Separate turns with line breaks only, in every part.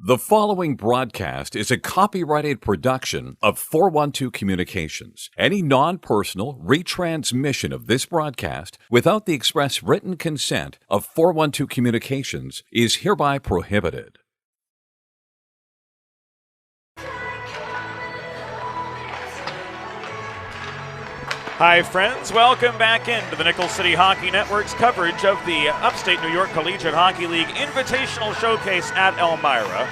The following broadcast is a copyrighted production of 412 Communications. Any non-personal retransmission of this broadcast without the express written consent of 412 Communications is hereby prohibited.
Hi friends, welcome back into the Nickel City Hockey Network's coverage of the Upstate New York Collegiate Hockey League Invitational Showcase at Elmira.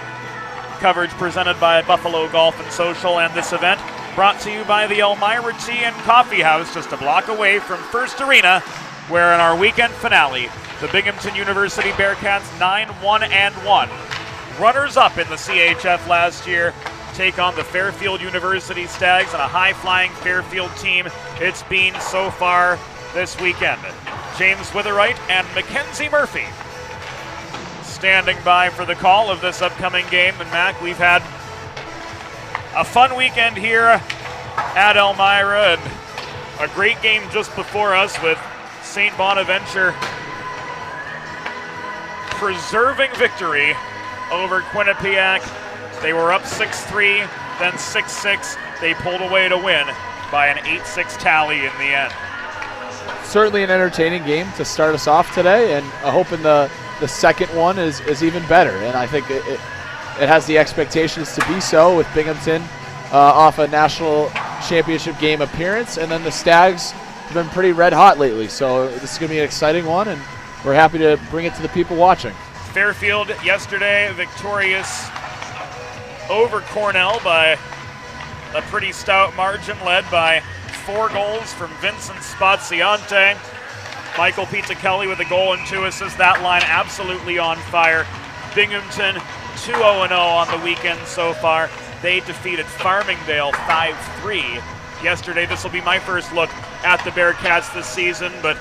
Coverage presented by Buffalo Golf and Social, and this event brought to you by the Elmira Tea and Coffee House, just a block away from First Arena, where in our weekend finale, the Binghamton University Bearcats 9-1-1, runners-up in the CHF last year, take on the Fairfield University Stags and a high-flying Fairfield team it's been so far this weekend. James Witherite and Mackenzie Murphy standing by for the call of this upcoming game. And Mac, we've had a fun weekend here at Elmira and a great game just before us with St. Bonaventure preserving victory over Quinnipiac. They were up 6-3, then 6-6. They pulled away to win by an 8-6 tally in the end.
Certainly an entertaining game to start us off today, and I'm hoping the second one is even better. And I think it has the expectations to be so, with Binghamton off a national championship game appearance, and then the Stags have been pretty red hot lately. So this is going to be an exciting one, and we're happy to bring it to the people watching.
Fairfield yesterday victorious over Cornell by a pretty stout margin, led by 4 goals from Vincent Spaziante. Michael Pizzicelli with a goal and 2 assists. That line absolutely on fire. Binghamton 2-0-0 on the weekend so far. They defeated Farmingdale 5-3 yesterday. This will be my first look at the Bearcats this season, but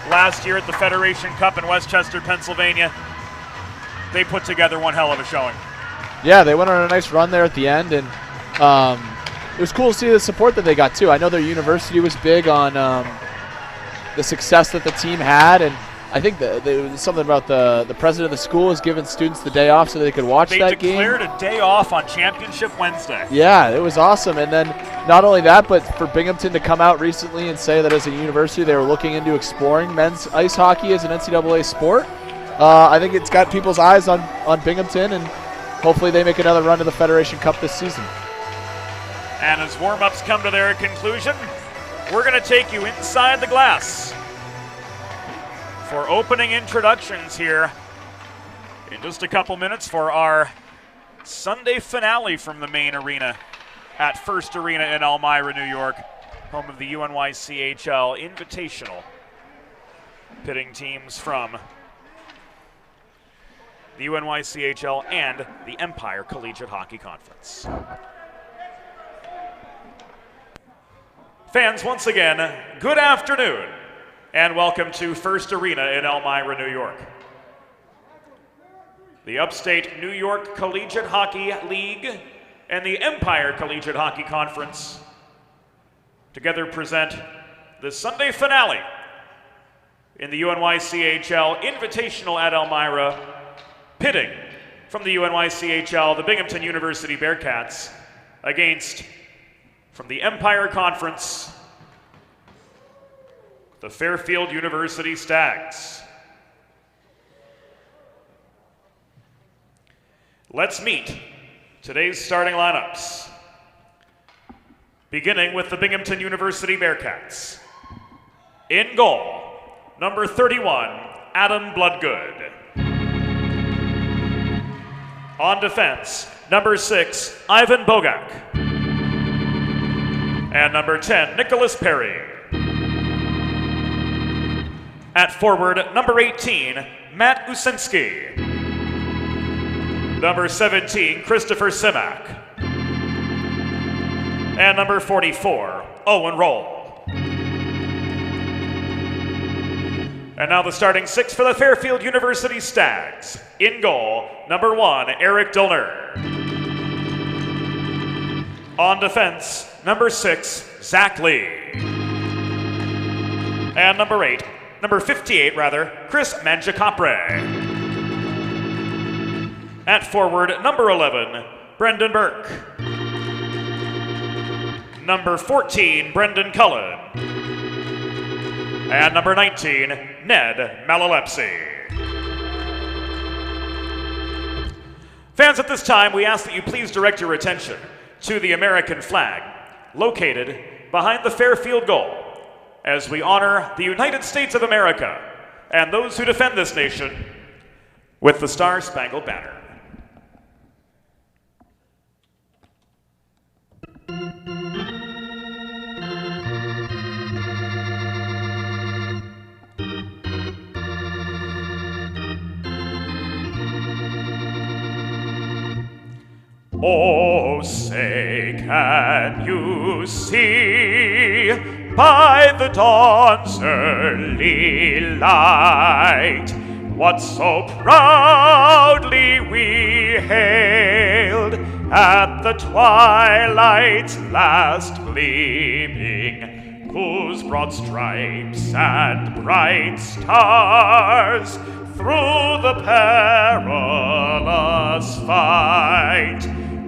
last year at the Federation Cup in Westchester, Pennsylvania, they put together one hell of a showing.
Yeah, they went on a nice run there at the end, and it was cool to see the support that they got too. I know their university was big on the success that the team had, and I think there was something about the president of the school was giving students the day off so they could watch that game.
They declared a day off on Championship Wednesday.
Yeah, it was awesome. And then not only that, but for Binghamton to come out recently and say that as a university they were looking into exploring men's ice hockey as an NCAA sport, I think it's got people's eyes on Binghamton, and hopefully they make another run to the Federation Cup this season.
And as warm-ups come to their conclusion, we're going to take you inside the glass for opening introductions here in just a couple minutes for our Sunday finale from the main arena at First Arena in Elmira, New York, home of the UNYCHL Invitational, pitting teams from the UNYCHL and the Empire Collegiate Hockey Conference. Fans, once again, good afternoon, and welcome to First Arena in Elmira, New York. The Upstate New York Collegiate Hockey League and the Empire Collegiate Hockey Conference together present the Sunday finale in the UNYCHL Invitational at Elmira, pitting from the UNYCHL the Binghamton University Bearcats against, from the Empire Conference, the Fairfield University Stags. Let's meet today's starting lineups, beginning with the Binghamton University Bearcats. In goal, number 31, Adam Bloodgood. On defense, number 6, Ivan Bogak. And number 10, Nicholas Perry. At forward, number 18, Matt Usinski. Number 17, Christopher Simak. And number 44, Owen Roll. And now the starting 6 for the Fairfield University Stags. In goal, number 1, Eric Dillner. On defense, number 6, Zach Lee. And number 58, Chris Mangiacopre. At forward, number 11, Brendan Burke. Number 14, Brendan Cullen. And number 19, Ned Malalepsy. Fans, at this time, we ask that you please direct your attention to the American flag located behind the Fairfield goal as we honor the United States of America and those who defend this nation with the Star-Spangled Banner. Oh, say, can you see by the dawn's early light what so proudly we hailed at the twilight's last gleaming, whose broad stripes and bright stars through the perilous fight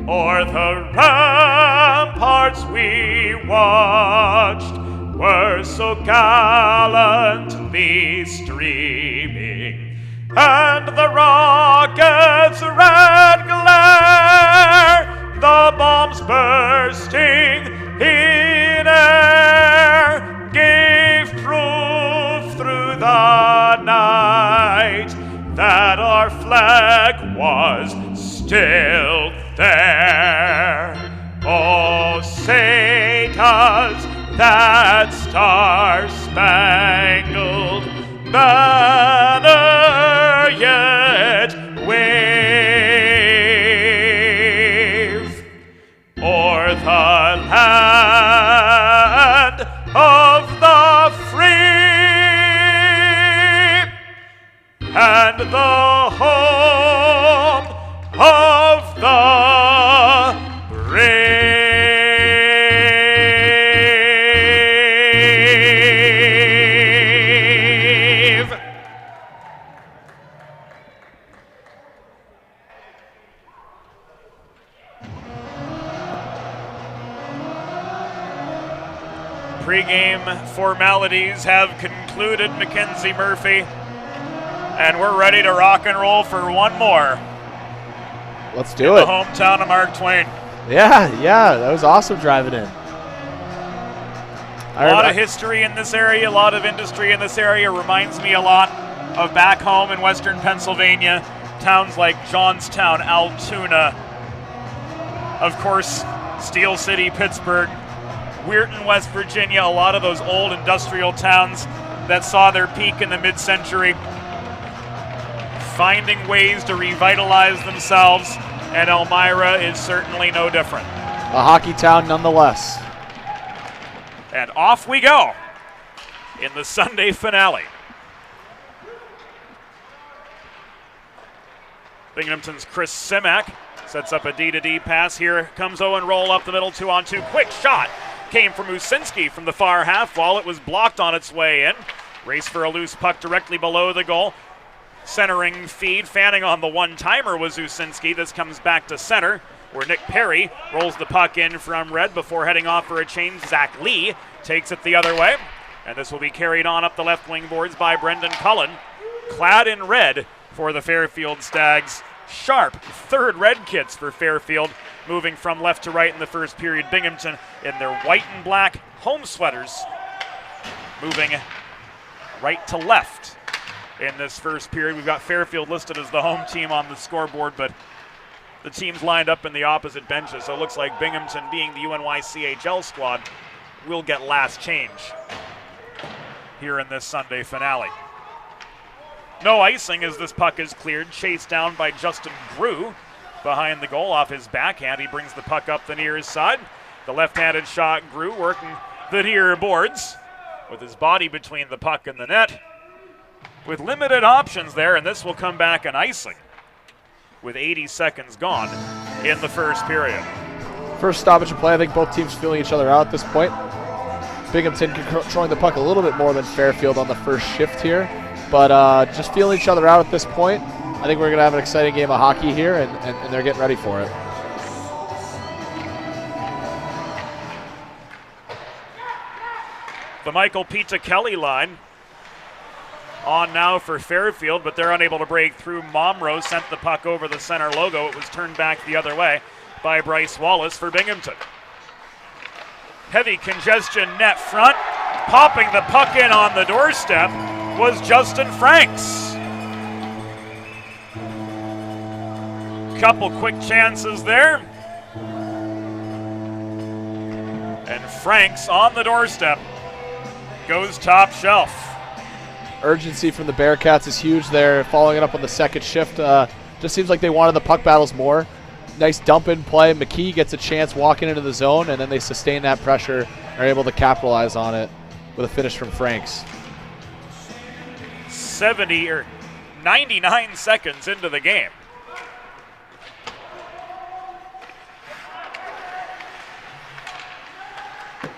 o'er the ramparts we watched were so gallantly streaming, and the rocket's red glare, the bombs bursting in air, gave proof through the night that our flag was still there. Oh, say does that star-spangled banner yet wave o'er the land of the free and the home of the brave. Pre-game formalities have concluded, Mackenzie Murphy, and we're ready to rock and roll for one more.
Let's do it.
The hometown of Mark Twain.
Yeah, that was awesome driving in.
A lot of history in this area, a lot of industry in this area. Reminds me a lot of back home in western Pennsylvania, towns like Johnstown, Altoona, of course, Steel City, Pittsburgh, Weirton, West Virginia, a lot of those old industrial towns that saw their peak in the mid-century, finding ways to revitalize themselves, and Elmira is certainly no different.
A hockey town nonetheless.
And off we go in the Sunday finale. Binghamton's Chris Simak sets up a D-to-D pass. Here comes Owen Roll up the middle, 2-on-2. Quick shot came from Usinski from the far half wall. It was blocked on its way in. Race for a loose puck directly below the goal. Centering feed, fanning on the one-timer was Usinski. This comes back to center, where Nick Perry rolls the puck in from red before heading off for a change. Zach Lee takes it the other way, and this will be carried on up the left wing boards by Brendan Cullen, clad in red for the Fairfield Stags. Sharp third red kits for Fairfield, moving from left to right in the first period. Binghamton in their white and black home sweaters, moving right to left in this first period. We've got Fairfield listed as the home team on the scoreboard, but the teams lined up in the opposite benches, so it looks like Binghamton, being the UNYCHL squad, will get last change here in this Sunday finale. No icing as this puck is cleared, chased down by Justin Grew behind the goal off his backhand. He brings the puck up the near side. The left-handed shot, Grew working the near boards with his body between the puck and the net, with limited options there, and this will come back an icing with 80 seconds gone in the first period.
First stoppage of play. I think both teams feeling each other out at this point. Binghamton controlling the puck a little bit more than Fairfield on the first shift here, but just feeling each other out at this point. I think we're going to have an exciting game of hockey here, and they're getting ready for it.
The Michael Pita Kelly line on now for Fairfield, but they're unable to break through. Momro sent the puck over the center logo. It was turned back the other way by Bryce Wallace for Binghamton. Heavy congestion net front. Popping the puck in on the doorstep was Justin Franks. Couple quick chances there. And Franks on the doorstep goes top shelf.
Urgency from the Bearcats is huge there, following it up on the second shift. Just seems like they wanted the puck battles more. Nice dump in play. McKee gets a chance walking into the zone, and then they sustain that pressure and are able to capitalize on it with a finish from Franks.
99 seconds into the game.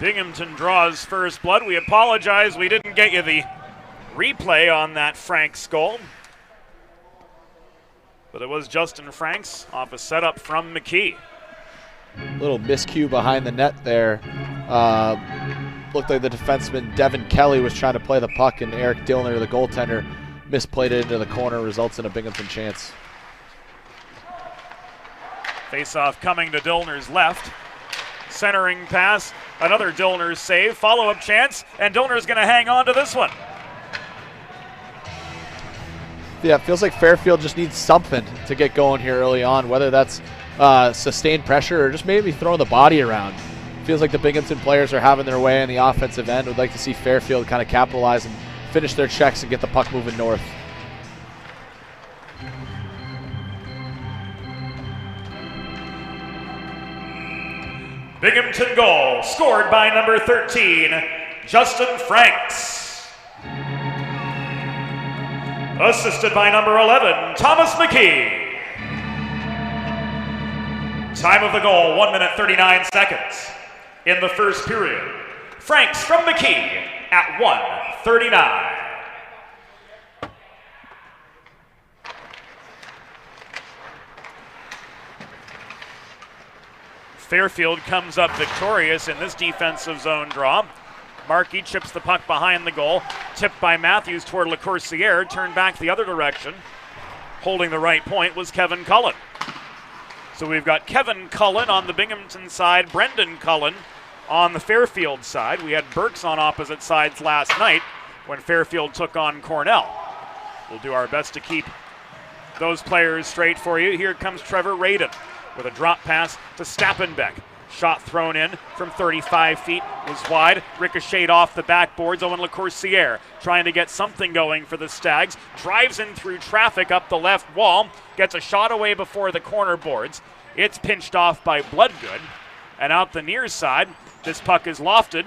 Binghamton draws first blood. We apologize, we didn't get you the replay on that Franks goal, but it was Justin Franks off a setup from McKee.
Little miscue behind the net there. Looked like the defenseman Devin Kelly was trying to play the puck, and Eric Dillner, the goaltender, misplayed it into the corner, results in a Binghamton chance.
Face-off coming to Dillner's left. Centering pass, another Dillner save, follow-up chance, and Dillner's going to hang on to this one.
Yeah, it feels like Fairfield just needs something to get going here early on, whether that's sustained pressure or just maybe throwing the body around. Feels like the Binghamton players are having their way on the offensive end. Would like to see Fairfield kind of capitalize and finish their checks and get the puck moving north.
Binghamton goal scored by number 13, Justin Franks. Assisted by number 11, Thomas McKee. Time of the goal, 1 minute 39 seconds. In the first period, Franks from McKee at 1:39. Fairfield comes up victorious in this defensive zone draw. Markey chips the puck behind the goal, tipped by Matthews toward LeCourcier, turned back the other direction. Holding the right point was Kevin Cullen. So we've got Kevin Cullen on the Binghamton side, Brendan Cullen on the Fairfield side. We had Burks on opposite sides last night when Fairfield took on Cornell. We'll do our best to keep those players straight for you. Here comes Trevor Radin with a drop pass to Stappenbeck. Shot thrown in from 35 feet, was wide, ricocheted off the backboards. Owen LeCourcier trying to get something going for the Stags. Drives in through traffic up the left wall, gets a shot away before the corner boards. It's pinched off by Bloodgood, and out the near side, this puck is lofted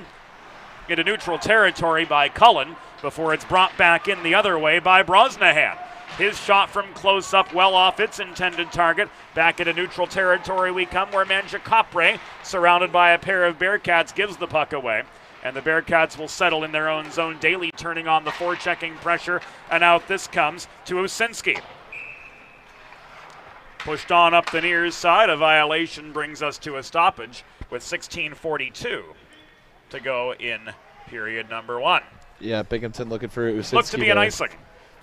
into neutral territory by Cullen before it's brought back in the other way by Brosnahan. His shot from close up, well off its intended target. Back into neutral territory we come, where Mangiapane, surrounded by a pair of Bearcats, gives the puck away. And the Bearcats will settle in their own zone. Daly turning on the forechecking pressure, and out this comes to Usinski. Pushed on up the near side, a violation brings us to a stoppage with 16:42 to go in period number 1.
Yeah, Binghamton looking for Usinski.
Looks to be an icing.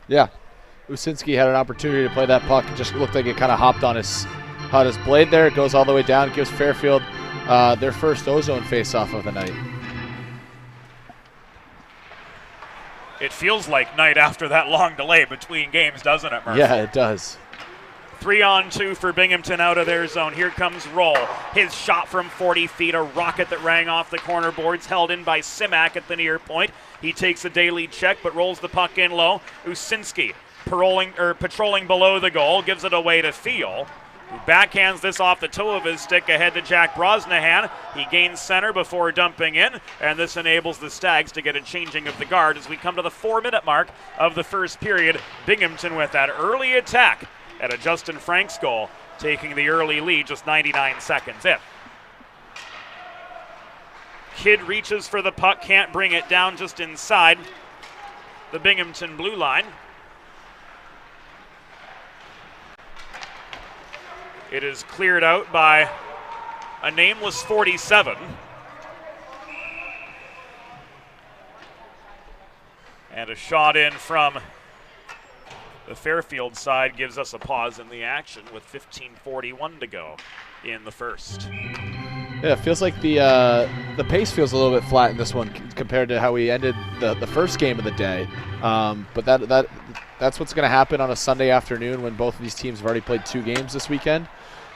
Yeah. Usinski had an opportunity to play that puck. It just looked like it kind of hopped on his blade there. It goes all the way down. Gives Fairfield their first ozone face-off of the night.
It feels like night after that long delay between games, doesn't it, Murph?
Yeah, it does.
3-on-2 for Binghamton out of their zone. Here comes Roll. His shot from 40 feet, a rocket that rang off the corner boards, held in by Simak at the near point. He takes a Daly check, but rolls the puck in low. Usinski patrolling below the goal, gives it away to Field, who backhands this off the toe of his stick ahead to Jack Brosnahan. He gains center before dumping in, and this enables the Stags to get a changing of the guard as we come to the 4-minute mark of the first period. Binghamton with that early attack at a Justin Franks goal, taking the early lead just 99 seconds in. Kidd reaches for the puck, can't bring it down, just inside the Binghamton blue line. It is cleared out by a nameless 47. And a shot in from the Fairfield side gives us a pause in the action with 15:41 to go in the first.
Yeah, it feels like the pace feels a little bit flat in this one compared to how we ended the first game of the day. But that's what's going to happen on a Sunday afternoon when both of these teams have already played 2 games this weekend.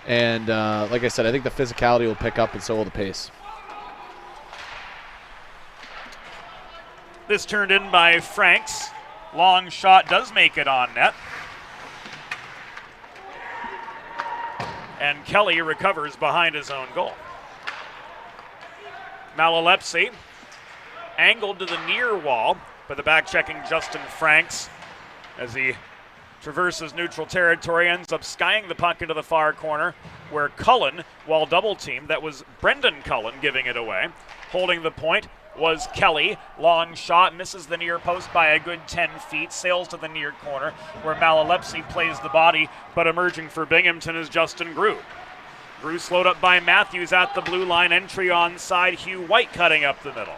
And like I said, I think the physicality will pick up, and so will the pace.
This turned in by Franks. Long shot does make it on net. And Kelly recovers behind his own goal. Malalepsi angled to the near wall, but the back-checking Justin Franks, as he traverses neutral territory, ends up skying the puck into the far corner, where Cullen, while double-teamed, that was Brendan Cullen giving it away. Holding the point was Kelly. Long shot, misses the near post by a good 10 feet, sails to the near corner, where Malalepsi plays the body, but emerging for Binghamton is Justin Grew. Grew slowed up by Matthews at the blue line, entry on side, Hugh White cutting up the middle.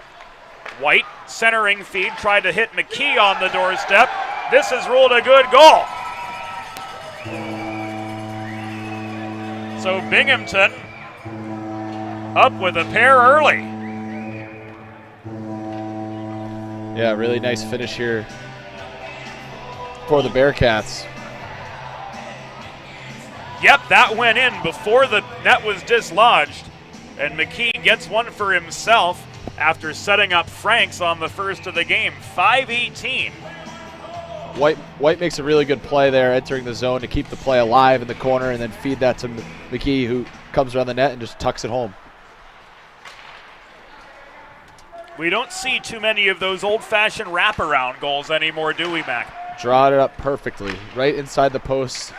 White, centering feed, tried to hit McKee on the doorstep. This is ruled a good goal. So Binghamton up with a pair early.
Yeah, really nice finish here for the Bearcats.
Yep, that went in before the net was dislodged. And McKee gets one for himself after setting up Franks on the first of the game. 5:18.
White makes a really good play there, entering the zone to keep the play alive in the corner and then feed that to McKee, who comes around the net and just tucks it home.
We don't see too many of those old-fashioned wraparound goals anymore, do we, Mac?
Drawed it up perfectly, right inside the post.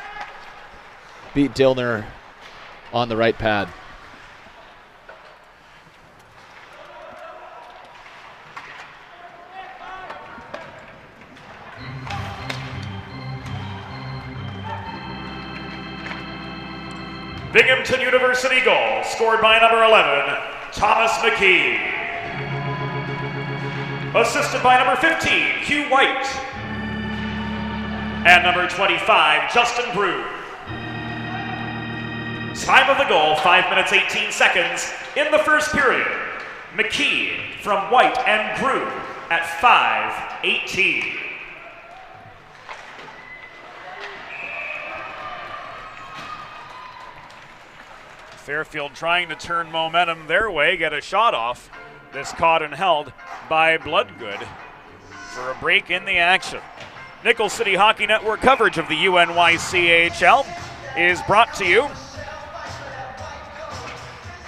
Beat Dillner on the right pad.
Binghamton University goal, scored by number 11, Thomas McKee. assisted by number 15, Hugh White, and number 25, Justin Brew. Time of the goal, 5 minutes, 18 seconds in the first period. McKee from White and Brew at 5:18. Fairfield trying to turn momentum their way, get a shot off. This caught and held by Bloodgood for a break in the action. Nickel City Hockey Network coverage of the UNYCHL is brought to you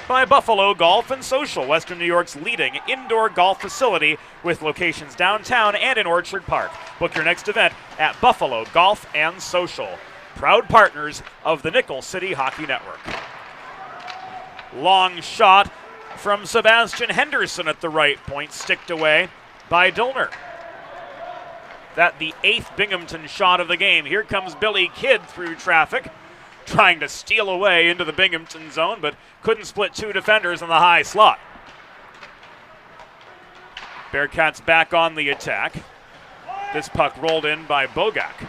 by Buffalo Golf and Social, Western New York's leading indoor golf facility with locations downtown and in Orchard Park. Book your next event at Buffalo Golf and Social, proud partners of the Nickel City Hockey Network. Long shot from Sebastian Henderson at the right point, sticked away by Dillner. That the 8th Binghamton shot of the game. Here comes Billy Kidd through traffic, trying to steal away into the Binghamton zone, but couldn't split two defenders in the high slot. Bearcats back on the attack. This puck rolled in by Bogak.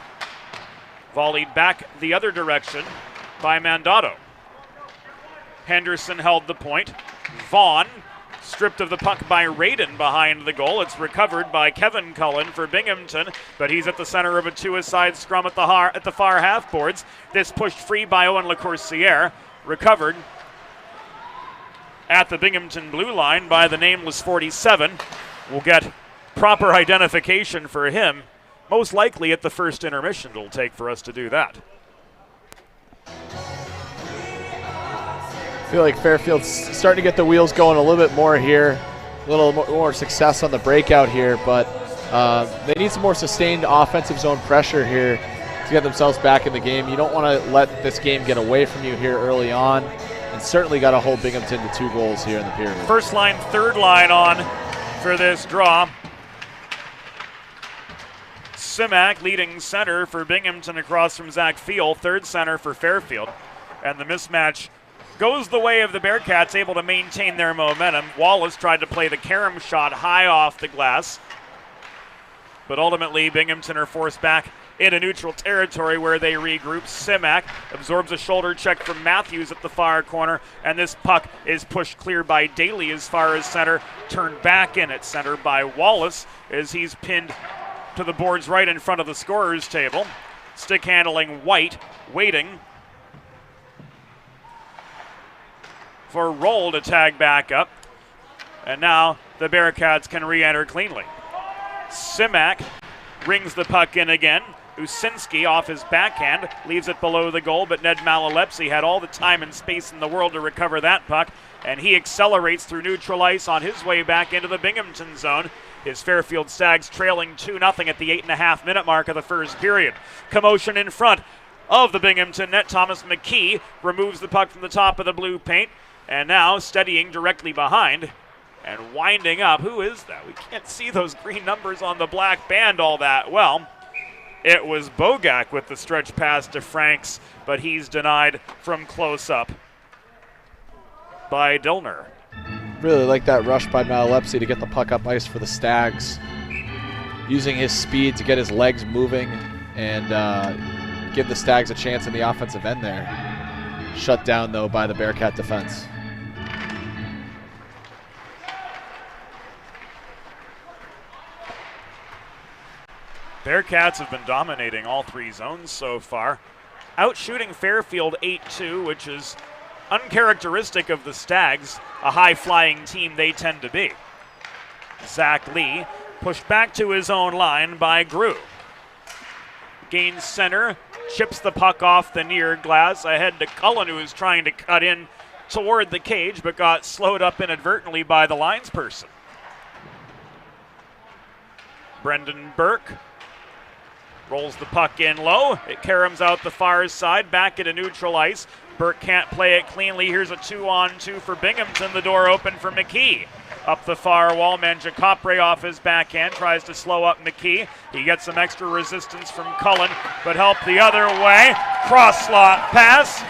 Volleyed back the other direction by Mandato. Henderson held the point. Vaughn stripped of the puck by Radin behind the goal. It's recovered by Kevin Cullen for Binghamton, but he's at the center of a two-a-side scrum at the far half boards. This pushed free by Owen Lacourciere. Recovered at the Binghamton blue line by the nameless 47. We'll get proper identification for him, most likely at the first intermission it'll take for us to do that.
I feel like Fairfield's starting to get the wheels going a little bit more here, a little more success on the breakout here, but they need some more sustained offensive zone pressure here to get themselves back in the game. You don't want to let this game get away from you here early on, and certainly got to hold Binghamton to 2 goals here in the period.
First line, third line on for this draw. Simak leading center for Binghamton across from Zach Field, third center for Fairfield, and the mismatch goes the way of the Bearcats, able to maintain their momentum. Wallace tried to play the carom shot high off the glass, but ultimately Binghamton are forced back into neutral territory where they regroup. Simak absorbs a shoulder check from Matthews at the far corner, and this puck is pushed clear by Daly as far as center, turned back in at center by Wallace as he's pinned to the boards right in front of the scorer's table. Stick handling White, waiting for Roll to tag back up. And now the Bearcats can re-enter cleanly. Simak rings the puck in again. Usinski off his backhand, leaves it below the goal, but Ned Malalepsi had all the time and space in the world to recover that puck, and he accelerates through neutral ice on his way back into the Binghamton zone. His Fairfield Stags trailing 2-0 at the 8.5-minute mark of the first period. Commotion in front of the Binghamton net. Thomas McKee removes the puck from the top of the blue paint, and now steadying directly behind and winding up. Who is that? We can't see those green numbers on the black band all that well. It was Bogak with the stretch pass to Franks, but he's denied from close up by Dillner.
Really like that rush by Malalepsi to get the puck up ice for the Stags, using his speed to get his legs moving and give the Stags a chance in the offensive end there. Shut down, though, by the Bearcat defense.
Bearcats have been dominating all 3 zones so far, outshooting Fairfield 8-2, which is uncharacteristic of the Stags, a high-flying team they tend to be. Zach Lee pushed back to his own line by Grew. Gains center, chips the puck off the near glass ahead to Cullen, who is trying to cut in toward the cage but got slowed up inadvertently by the linesperson. Brendan Burke rolls the puck in low. It caroms out the far side, back into neutral ice. Burke can't play it cleanly. Here's a 2-on-2 for Binghamton. The door open for McKee. Up the far wall, Mangiacopre off his backhand, tries to slow up McKee. He gets some extra resistance from Cullen, but help the other way. Cross slot pass.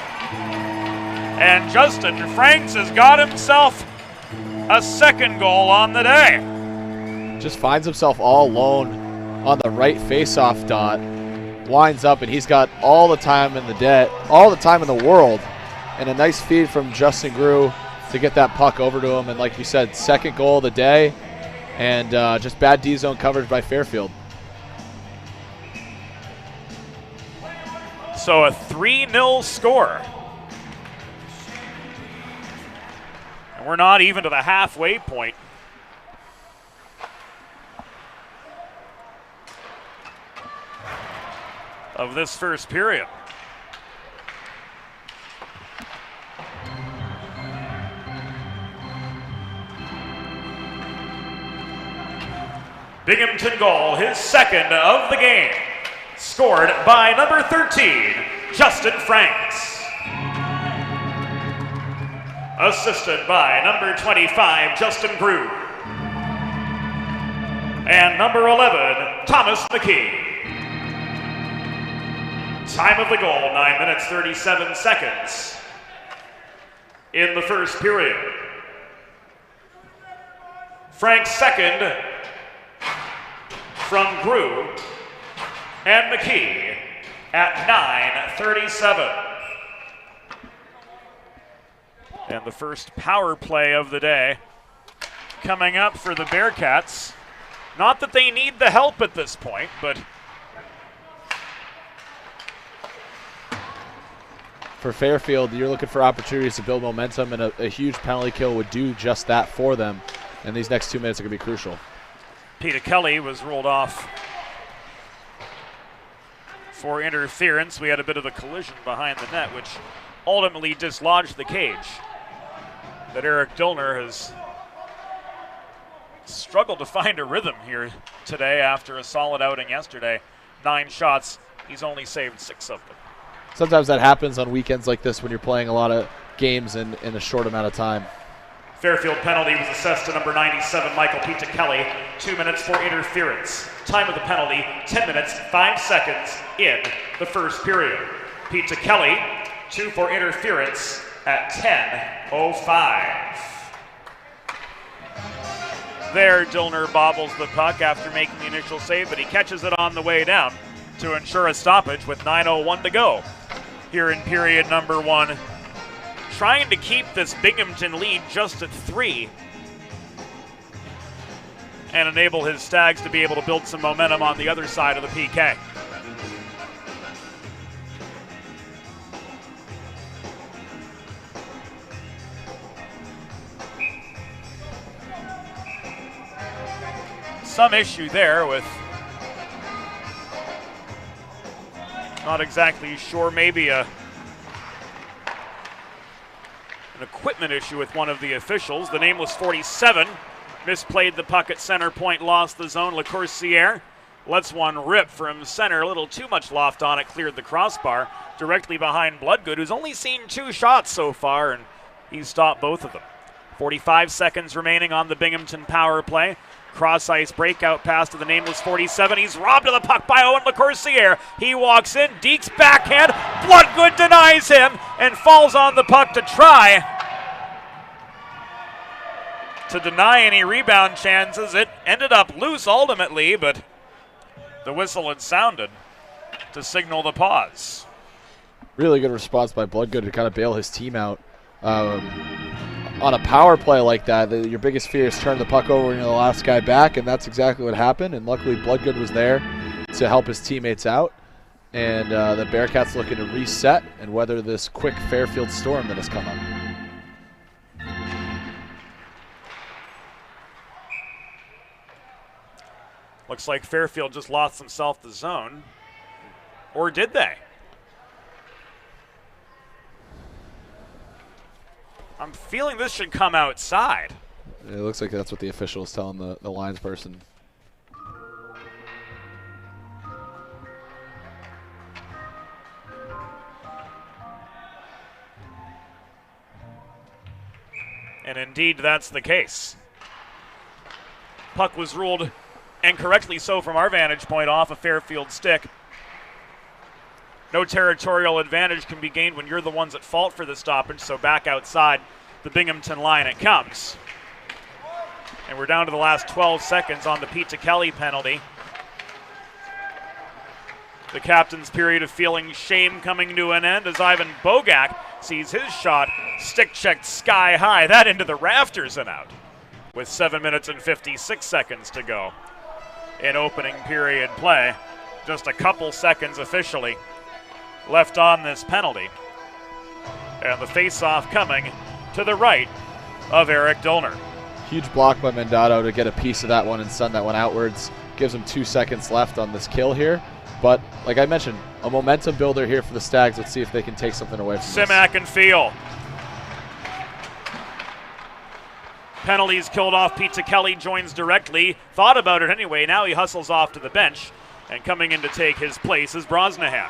And Justin Franks has got himself a second goal on the day.
just finds himself all alone on the right face-off dot, winds up, and he's got all the time in the world, and a nice feed from Justin Grew to get that puck over to him. And like you said, second goal of the day, and just bad D-zone coverage by Fairfield.
So a 3-0 score. And we're not even to the halfway point. Of this first period. Binghamton goal, his second of the game. Scored by number 13, Justin Franks. Assisted by number 25, Justin Grew. And number 11, Thomas McKee. Time of the goal, 9 minutes, 37 seconds in the first period. Frank's second from Grew and McKee at 9:37. And the first power play of the day coming up for the Bearcats. Not that they need the help at this point, but
for Fairfield, you're looking for opportunities to build momentum, and a huge penalty kill would do just that for them. And these next 2 minutes are going to be crucial.
Peter Kelly was ruled off for interference. We had a bit of a collision behind the net, which ultimately dislodged the cage. But Eric Dillner has struggled to find a rhythm here today after a solid outing yesterday. 9 shots, he's only saved 6 of them.
Sometimes that happens on weekends like this when you're playing a lot of games in a short amount of time.
Fairfield penalty was assessed to number 97, Michael Peter Kelly. 2 minutes for interference. Time of the penalty, 10 minutes, 5 seconds in the first period. Peter Kelly, 2 for interference at 10:05. There, Dillner bobbles the puck after making the initial save, but he catches it on the way down to ensure a stoppage with 9:01 to go here in period number 1. Trying to keep this Binghamton lead just at 3 and enable his Stags to be able to build some momentum on the other side of the PK. Some issue there with not exactly sure, maybe an equipment issue with one of the officials. The nameless 47 misplayed the puck at center point, lost the zone. LeCourcier lets one rip from center, a little too much loft on it, cleared the crossbar directly behind Bloodgood, who's only seen 2 shots so far, and he's stopped both of them. 45 seconds remaining on the Binghamton power play. Cross-ice breakout pass to the nameless 47. He's robbed of the puck by Owen LeCourcier. He walks in, Deek's backhand. Bloodgood denies him and falls on the puck to try to deny any rebound chances. It ended up loose ultimately, but the whistle had sounded to signal the pause.
Really good response by Bloodgood to kind of bail his team out. On a power play like that, your biggest fear is turn the puck over and you're the last guy back, and that's exactly what happened. And luckily, Bloodgood was there to help his teammates out. And the Bearcats looking to reset and weather this quick Fairfield storm that has come up.
Looks like Fairfield just lost themselves the zone. Or did they? I'm feeling this should come outside.
It looks like that's what the official is telling the lines person.
And indeed, that's the case. Puck was ruled, and correctly so from our vantage point, off a Fairfield stick. No territorial advantage can be gained when you're the ones at fault for the stoppage, so back outside the Binghamton line it comes. And we're down to the last 12 seconds on the Pete Kelly penalty. The captain's period of feeling shame coming to an end as Ivan Bogak sees his shot stick-checked sky high. That into the rafters and out with 7 minutes and 56 seconds to go in opening period play. Just a couple seconds officially left on this penalty. And the face-off coming to the right of Eric Dillner.
Huge block by Mandato to get a piece of that one and send that one outwards. Gives him 2 seconds left on this kill here. But, like I mentioned, a momentum builder here for the Stags. Let's see if they can take something away from this.
Simak and Feel. Penalties killed off. Pete Kelly joins directly. Thought about it anyway. Now he hustles off to the bench. And coming in to take his place is Brosnahan.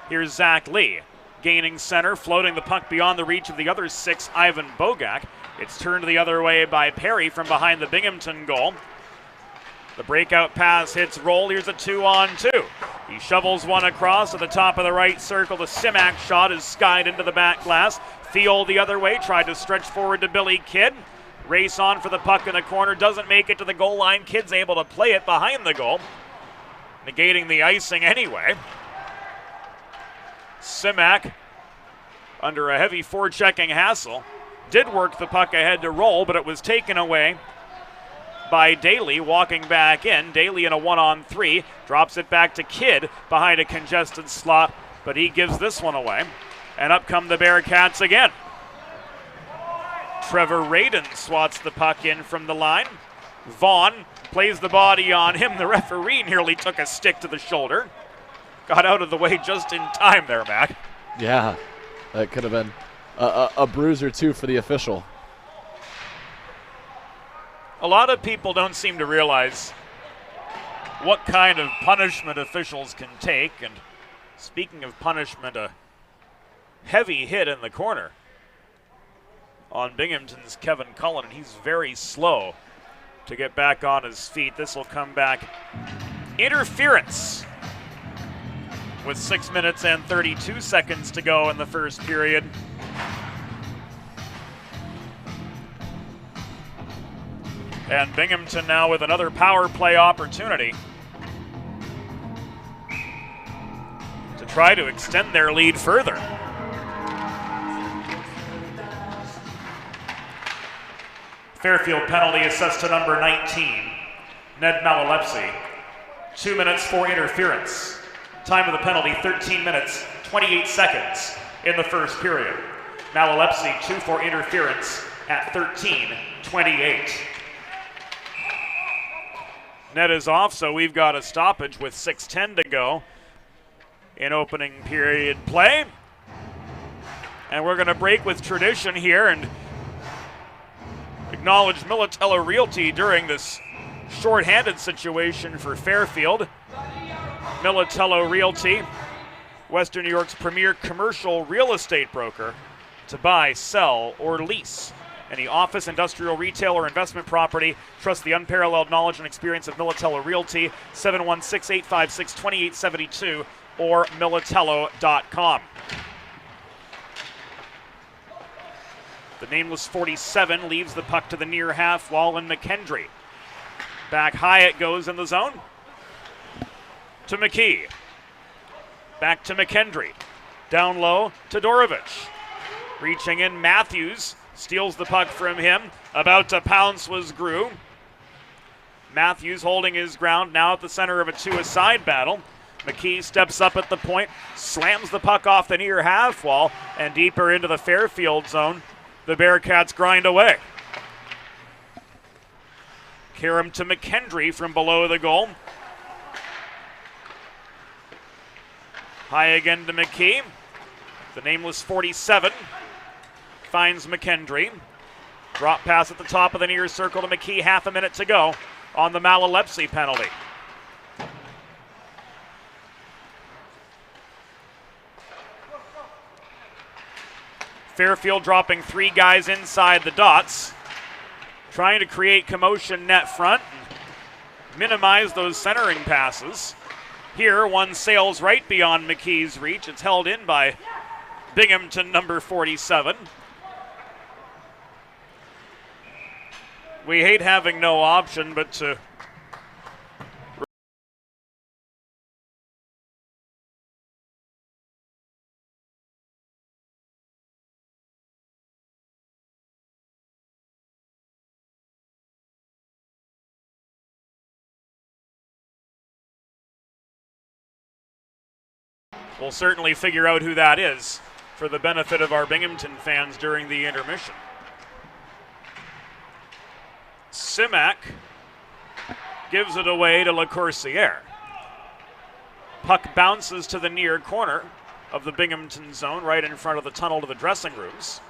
Here's Zach Lee. Gaining center, floating the puck beyond the reach of the other 6, Ivan Bogak. It's turned the other way by Perry from behind the Binghamton goal. The breakout pass hits Roll. Here's a 2-on-2. He shovels one across to the top of the right circle. The Simak shot is skied into the back glass. Field the other way, tried to stretch forward to Billy Kidd. Race on for the puck in the corner, doesn't make it to the goal line. Kidd's able to play it behind the goal, negating the icing anyway. Simak, under a heavy forechecking hassle, did work the puck ahead to Roll, but it was taken away by Daly walking back in. Daly in a 1-on-3, drops it back to Kidd behind a congested slot, but he gives this one away. And up come the Bearcats again. Trevor Radin swats the puck in from the line. Vaughn plays the body on him. The referee nearly took a stick to the shoulder. Got out of the way just in time there, Mac.
Yeah, that could have been a bruise or two for the official.
A lot of people don't seem to realize what kind of punishment officials can take. And speaking of punishment, a heavy hit in the corner on Binghamton's Kevin Cullen, and he's very slow to get back on his feet. This will come back. Interference with 6 minutes and 32 seconds to go in the first period. And Binghamton now with another power play opportunity to try to extend their lead further. Fairfield penalty assessed to number 19, Ned Malalepsy. 2 minutes for interference. Time of the penalty, 13 minutes, 28 seconds in the first period. Malalepsy 2 for interference at 13:28. Net is off, so we've got a stoppage with 6:10 to go in opening period play. And we're going to break with tradition here and acknowledge Militello Realty during this shorthanded situation for Fairfield. Militello Realty, Western New York's premier commercial real estate broker to buy, sell, or lease any office, industrial, retail, or investment property. Trust the unparalleled knowledge and experience of Militello Realty, 716-856-2872 or militello.com. The nameless 47 leaves the puck to the near half wall in McKendry. Back high it goes in the zone. To McKee. Back to McKendry. Down low to Dorovich. Reaching in, Matthews steals the puck from him. About to pounce was Grew. Matthews holding his ground now at the center of a two-a-side battle. McKee steps up at the point, slams the puck off the near half wall, and deeper into the Fairfield zone. The Bearcats grind away. Karam to McKendry from below the goal. High again to McKee. The nameless 47 finds McKendry. Drop pass at the top of the near circle to McKee. Half a minute to go on the Malalepsy penalty. Fairfield dropping 3 guys inside the dots, trying to create commotion net front and minimize those centering passes. Here, one sails right beyond McKee's reach. It's held in by Binghamton number 47. We hate having no option, but to we'll certainly figure out who that is for the benefit of our Binghamton fans during the intermission. Simak gives it away to LaCourciere. Puck bounces to the near corner of the Binghamton zone, right in front of the tunnel to the dressing rooms.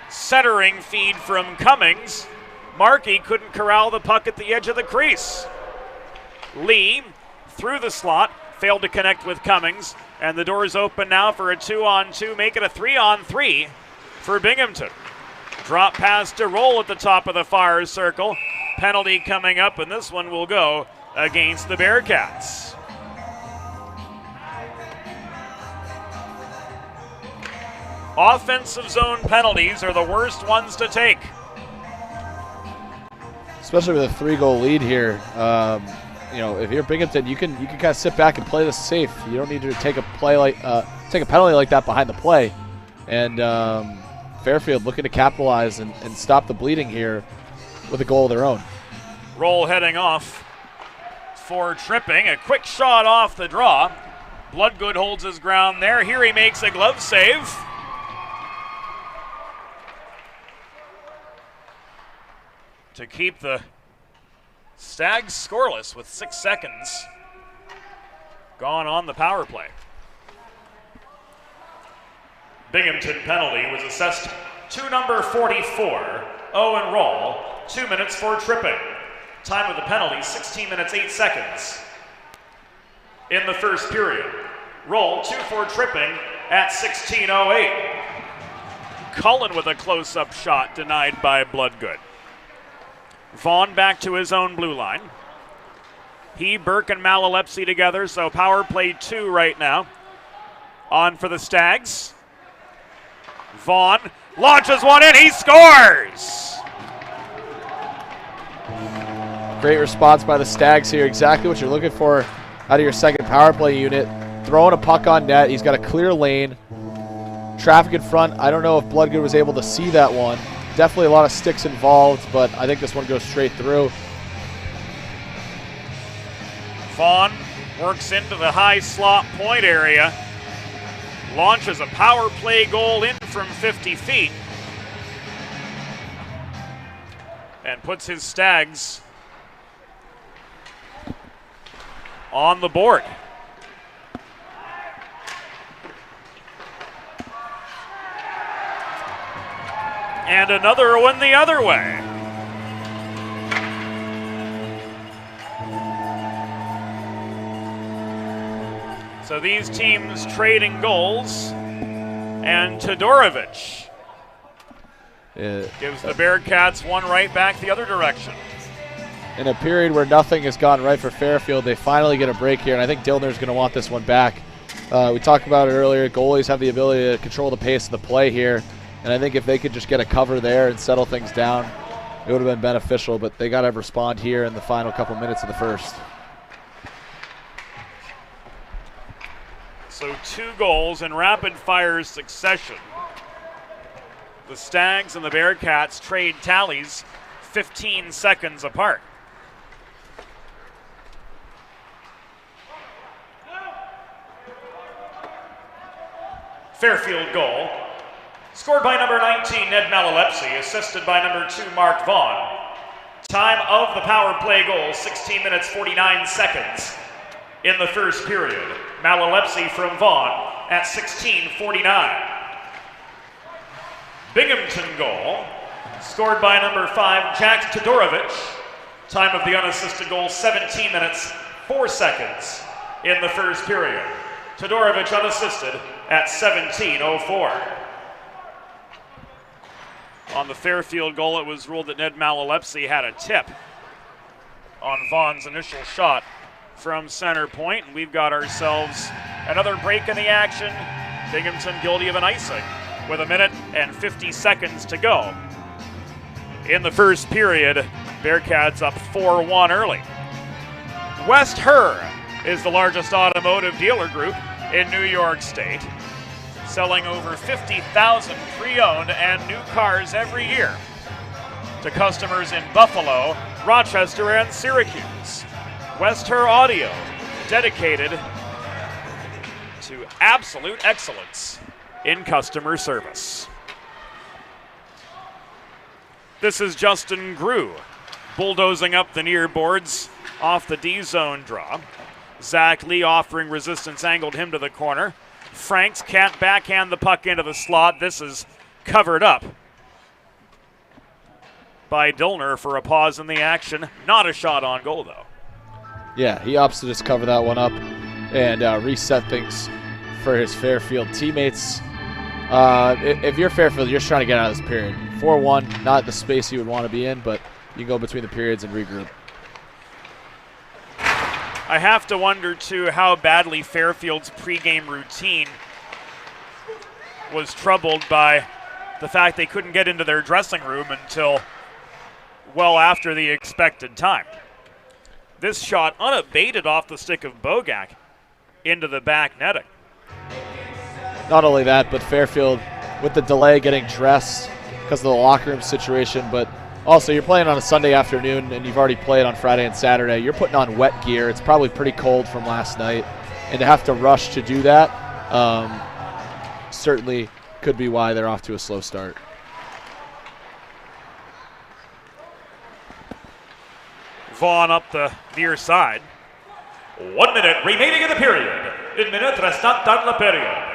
Centering feed from Cummings. Markey couldn't corral the puck at the edge of the crease. Lee through the slot, failed to connect with Cummings, and the door's open now for a 2-on-2, make it a 3-on-3 for Binghamton. Drop pass to Roll at the top of the fire circle. Penalty coming up, and this one will go against the Bearcats. Offensive zone penalties are the worst ones to take.
Especially with a 3-goal lead here. If you're Binghamton, you can kind of sit back and play this safe. You don't need to take a penalty like that behind the play. And Fairfield looking to capitalize and stop the bleeding here with a goal of their own.
Roll heading off for tripping. A quick shot off the draw. Bloodgood holds his ground there. Here he makes a glove save. To keep the Stags scoreless with 6 seconds gone on the power play. Binghamton penalty was assessed to number 44, Owen Roll, 2 minutes for tripping. Time of the penalty, 16 minutes, 8 seconds. In the first period, Roll 2 for tripping at 16:08. Cullen with a close-up shot denied by Bloodgood. Vaughn back to his own blue line. He, Burke, and Malalepsy together, so power play 2 right now. On for the Stags. Vaughn launches one in, he scores!
Great response by the Stags here, exactly what you're looking for out of your second power play unit. Throwing a puck on net, he's got a clear lane. Traffic in front, I don't know if Bloodgood was able to see that one. Definitely a lot of sticks involved, but I think this one goes straight through.
Vaughn works into the high slot point area. Launches a power play goal in from 50 feet. And puts his Stags on the board. And another one the other way. So these teams trading goals, and Todorovic gives the Bearcats one right back the other direction.
In a period where nothing has gone right for Fairfield, they finally get a break here, and I think Dillner's going to want this one back. We talked about it earlier. Goalies have the ability to control the pace of the play here. And I think if they could just get a cover there and settle things down, it would have been beneficial. But they got to respond here in the final couple minutes of the first.
So 2 goals in rapid-fire succession. The Stags and the Bearcats trade tallies 15 seconds apart. Fairfield goal. Scored by number 19, Ned Malalepsy, assisted by number 2, Mark Vaughn. Time of the power play goal, 16 minutes, 49 seconds. In the first period, Malalepsy from Vaughn at 16:49. Binghamton goal, scored by number 5, Jack Todorovic. Time of the unassisted goal, 17 minutes, 4 seconds in the first period. Todorovic unassisted at 17:04. On the Fairfield goal, it was ruled that Ned Malalepsy had a tip on Vaughn's initial shot from center point, and we've got ourselves another break in the action. Binghamton guilty of an icing with 1 minute and 50 seconds to go in the first period. Bearcats up 4-1 early. West Her is the largest automotive dealer group in New York State, selling over 50,000 pre-owned and new cars every year to customers in Buffalo, Rochester, and Syracuse. West Her Audio, dedicated to absolute excellence in customer service. This is Justin Grew bulldozing up the near boards off the D-zone draw. Zach Lee offering resistance, angled him to the corner. Franks can't backhand the puck into the slot. This is covered up by Dillner for a pause in the action. Not a shot on goal, though.
Yeah, he opts to just cover that one up and reset things for his Fairfield teammates. If you're Fairfield, you're just trying to get out of this period. 4-1, not the space you would want to be in, but you can go between the periods and regroup.
I have to wonder, too, how badly Fairfield's pregame routine was troubled by the fact they couldn't get into their dressing room until well after the expected time. This shot unabated off the stick of Bogak into the back netting.
Not only that, but Fairfield, with the delay getting dressed because of the locker room situation, but also you're playing on a Sunday afternoon and you've already played on Friday and Saturday. You're putting on wet gear. It's probably pretty cold from last night. And to have to rush to do that certainly could be why they're off to a slow start.
Vaughn up the near side.
1 minute remaining in the period. Une minute restant dans la période.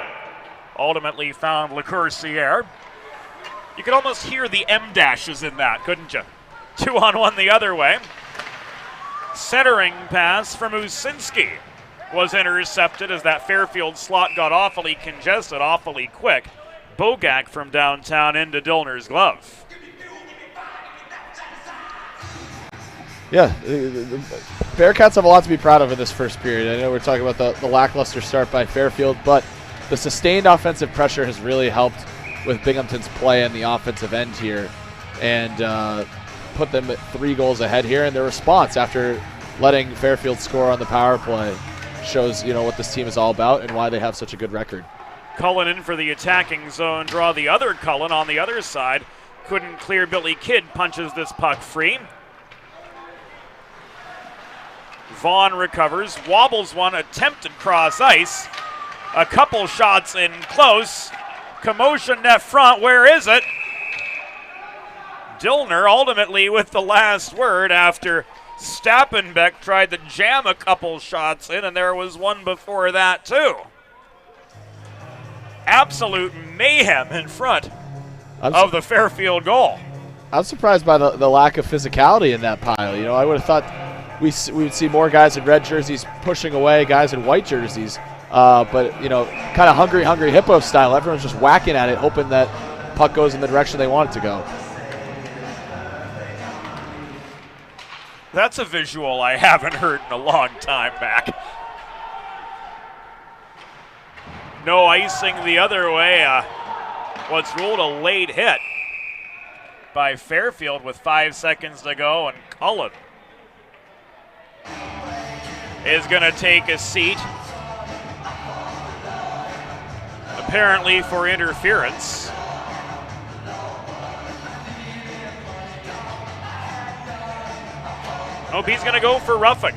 Ultimately found LeCourcier. You could almost hear the M dashes in that, couldn't you? 2-on-1 the other way. Centering pass from Usinski was intercepted as that Fairfield slot got awfully congested, awfully quick. Bogak from downtown into Dillner's glove.
Yeah, the Bearcats have a lot to be proud of in this first period. I know we're talking about the lackluster start by Fairfield, but the sustained offensive pressure has really helped with Binghamton's play on the offensive end here and put them at 3 goals ahead here. And their response after letting Fairfield score on the power play shows, what this team is all about and why they have such a good record.
Cullen in for the attacking zone draw. The other Cullen on the other side couldn't clear. Billy Kidd punches this puck free. Vaughn recovers, wobbles one, attempted cross ice. A couple shots in close. Commotion net front, where is it? Dillner ultimately with the last word after Stappenbeck tried to jam a couple shots in, and there was one before that too. Absolute mayhem in front of the Fairfield goal.
I'm surprised by the lack of physicality in that pile. I would have thought we would see more guys in red jerseys pushing away guys in white jerseys. But, kind of hungry hippo style. Everyone's just whacking at it, hoping that puck goes in the direction they want it to go.
That's a visual I haven't heard in a long time back. No icing the other way. What's ruled a late hit by Fairfield with 5 seconds to go, and Cullen is going to take a seat, apparently for interference. Nope, he's going to go for roughing.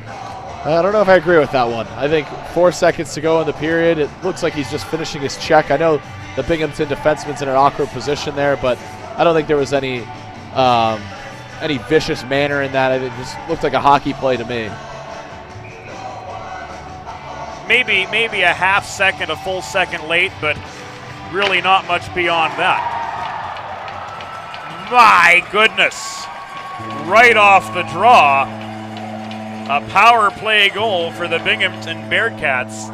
I don't know if I agree with that one. I think 4 seconds to go in the period. It looks like he's just finishing his check. I know the Binghamton defenseman's in an awkward position there, but I don't think there was any vicious manner in that. It just looked like a hockey play to me.
Maybe a half second, a full second late, but really not much beyond that. My goodness. Right off the draw, a power play goal for the Binghamton Bearcats,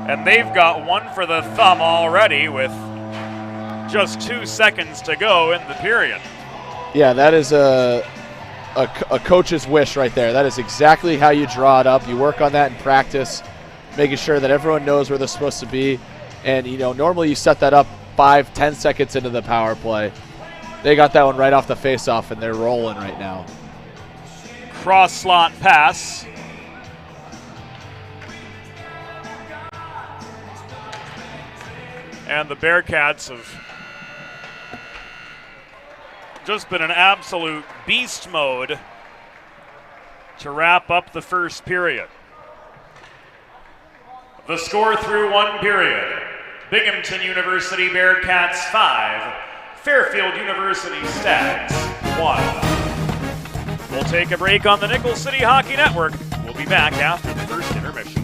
and they've got one for the thumb already with just 2 seconds to go in the period.
Yeah, that is a coach's wish right there. That is exactly how you draw it up. You work on that in practice, making sure that everyone knows where they're supposed to be. And, normally you set that up 5-10 seconds into the power play. they got that one right off the face-off, and they're rolling right now.
Cross slot pass. And the Bearcats have just been in absolute beast mode to wrap up the first period.
The score through one period. Binghamton University Bearcats 5, Fairfield University Stags 1.
We'll take a break on the Nickel City Hockey Network. We'll be back after the first intermission.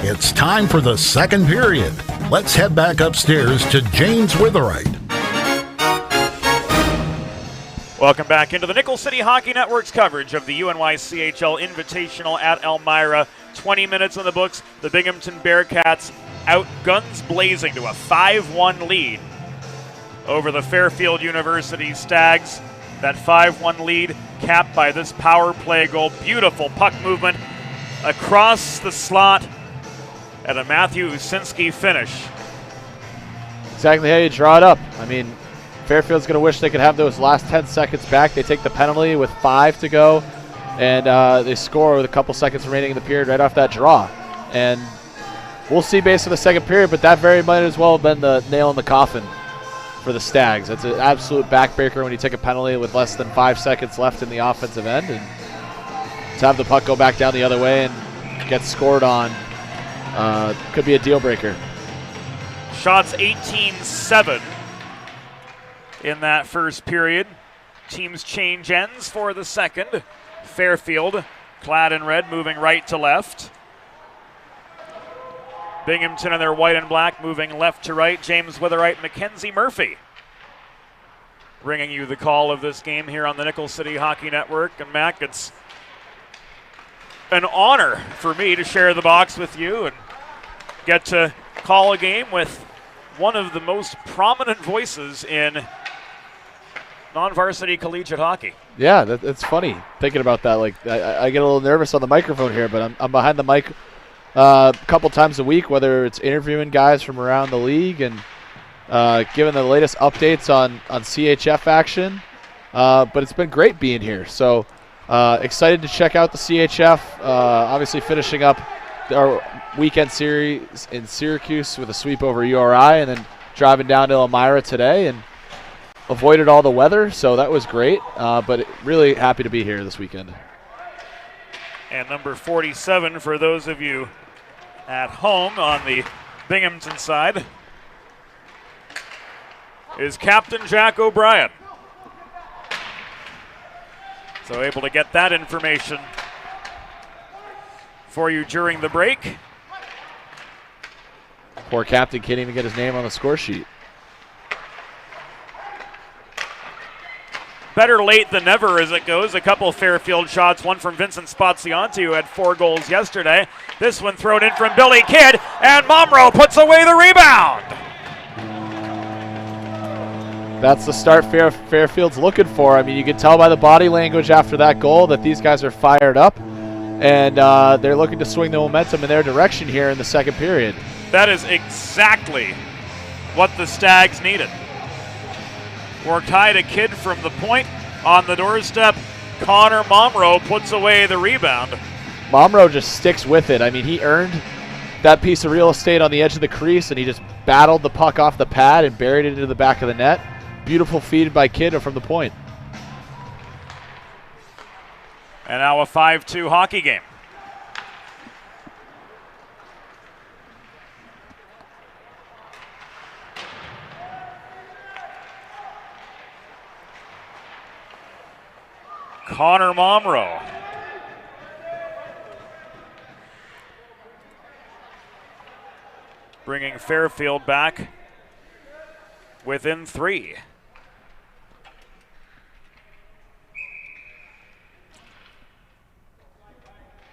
It's time for the second period. Let's head back upstairs to James Witherite.
Welcome back into the Nickel City Hockey Network's coverage of the UNYCHL Invitational at Elmira. 20 minutes in the books. The Binghamton Bearcats out guns blazing to a 5-1 lead over the Fairfield University Stags. That 5-1 lead capped by this power play goal. Beautiful puck movement across the slot and a Matthew Usinski finish.
Exactly how you draw it up. I mean, Fairfield's going to wish they could have those last 10 seconds back. They take the penalty with 5 to go, and they score with a couple seconds remaining in the period right off that draw. And we'll see based on the second period, but that very might as well have been the nail in the coffin for the Stags. That's an absolute backbreaker when you take a penalty with less than 5 seconds left in the offensive end, and to have the puck go back down the other way and get scored on could be a deal breaker.
Shots 18-7 in that first period. Teams change ends for the second. Fairfield, clad in red, moving right to left. Binghamton in their white and black, moving left to right. James Witherite, Mackenzie Murphy bringing you the call of this game here on the Nickel City Hockey Network. And Mac, it's an honor for me to share the box with you and get to call a game with one of the most prominent voices in non-varsity collegiate hockey.
Yeah, that's funny thinking about that. Like I get a little nervous on the microphone here, but I'm behind the mic a couple times a week, whether it's interviewing guys from around the league and giving the latest updates on CHF action. But it's been great being here. So excited to check out the CHF. Obviously finishing up our weekend series in Syracuse with a sweep over URI, and then driving down to Elmira today and avoided all the weather, so that was great. But really happy to be here this weekend.
And number 47 for those of you at home on the Binghamton side is Captain Jack O'Brien. So able to get that information for you during the break.
Poor captain can't even get his name on the score sheet.
Better late than never as it goes. A couple Fairfield shots, one from Vincent Spazianti, who had 4 goals yesterday. This one thrown in from Billy Kidd, and Momro puts away the rebound.
That's the start Fairfield's looking for. I mean, you can tell by the body language after that goal that these guys are fired up, and they're looking to swing the momentum in their direction here in the second period.
That is exactly what the Stags needed. Worked high to Kidd from the point. On the doorstep, Connor Momro puts away the rebound.
Momro just sticks with it. I mean, he earned that piece of real estate on the edge of the crease, and he just battled the puck off the pad and buried it into the back of the net. Beautiful feed by Kidd from the point.
And now a 5-2 hockey game. Connor Momrow. Bringing Fairfield back within 3.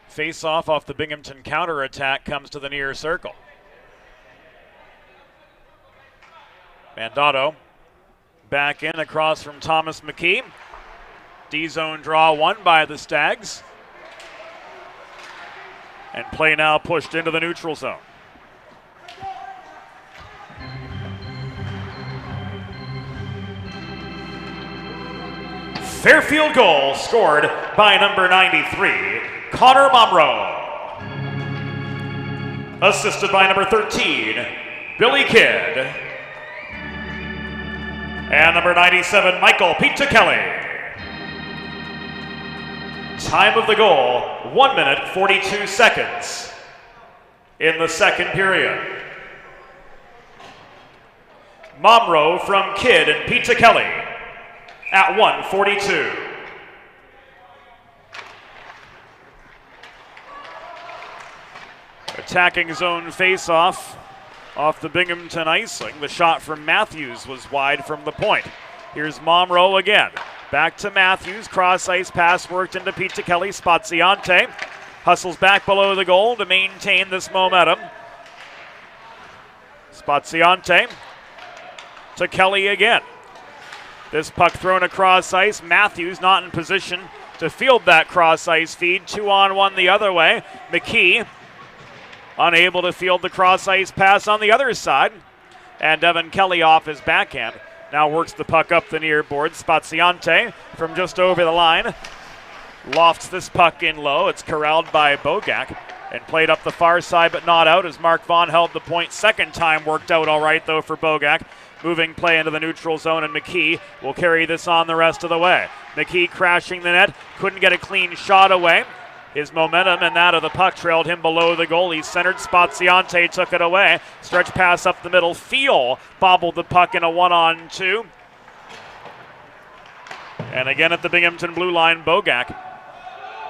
Face-off off the Binghamton counterattack comes to the near circle. Mandato back in across from Thomas McKee. D-zone draw won by the Stags. And play now pushed into the neutral zone.
Fairfield goal scored by number 93, Connor Momrow. Assisted by number 13, Billy Kidd. And number 97, Michael Pete Kelly. Time of the goal, 1 minute, 42 seconds in the second period. Momrow from Kidd and Pete Kelly at 1:42.
Attacking zone face-off off the Binghamton icing. The shot from Matthews was wide from the point. Here's Momrow again. Back to Matthews. Cross-ice pass worked into Pete Kelly. Spaziante hustles back below the goal to maintain this momentum. Spaziante to Kelly again. This puck thrown across ice. Matthews not in position to field that cross-ice feed. 2-on-1 the other way. McKee unable to field the cross-ice pass on the other side. And Devin Kelly off his backhand. Now works the puck up the near board. Spaziante from just over the line. Lofts this puck in low. It's corralled by Bogak and played up the far side but not out as Mark Vaughn held the point. Second time worked out all right though for Bogak. Moving play into the neutral zone, and McKee will carry this on the rest of the way. McKee crashing the net, couldn't get a clean shot away. His momentum and that of the puck trailed him below the goal. He centered. Spaziante took it away. Stretch pass up the middle. Fiel bobbled the puck in a 1-on-2. And again at the Binghamton blue line, Bogak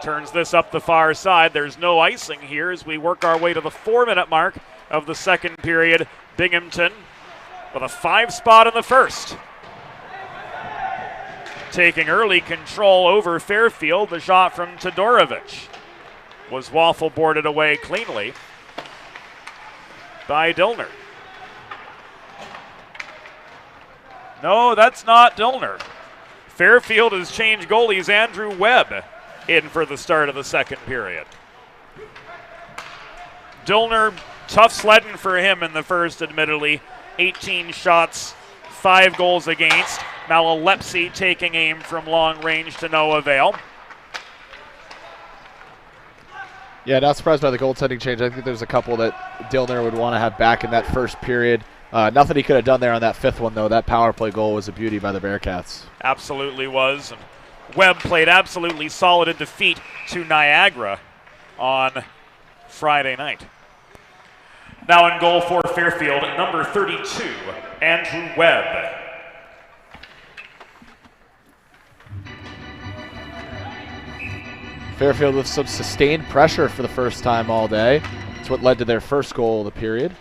turns this up the far side. There's no icing here as we work our way to the 4-minute mark of the second period. Binghamton with a 5 spot in the first. Taking early control over Fairfield. The shot from Todorovic was waffle boarded away cleanly by Dillner. No, that's not Dillner. Fairfield has changed goalies. Andrew Webb in for the start of the second period. Dillner, tough sledding for him in the first, admittedly. 18 shots, 5 goals against. Malalepsi taking aim from long range to no avail.
Yeah, not surprised by the goaltending change. I think there's a couple that Dillner would want to have back in that first period. Nothing he could have done there on that fifth one, though. That power play goal was a beauty by the Bearcats.
Absolutely was. And Webb played absolutely solid in defeat to Niagara on Friday night.
Now in goal for Fairfield, number 32, Andrew Webb.
Fairfield with some sustained pressure for the first time all day. That's what led to their first goal of the period.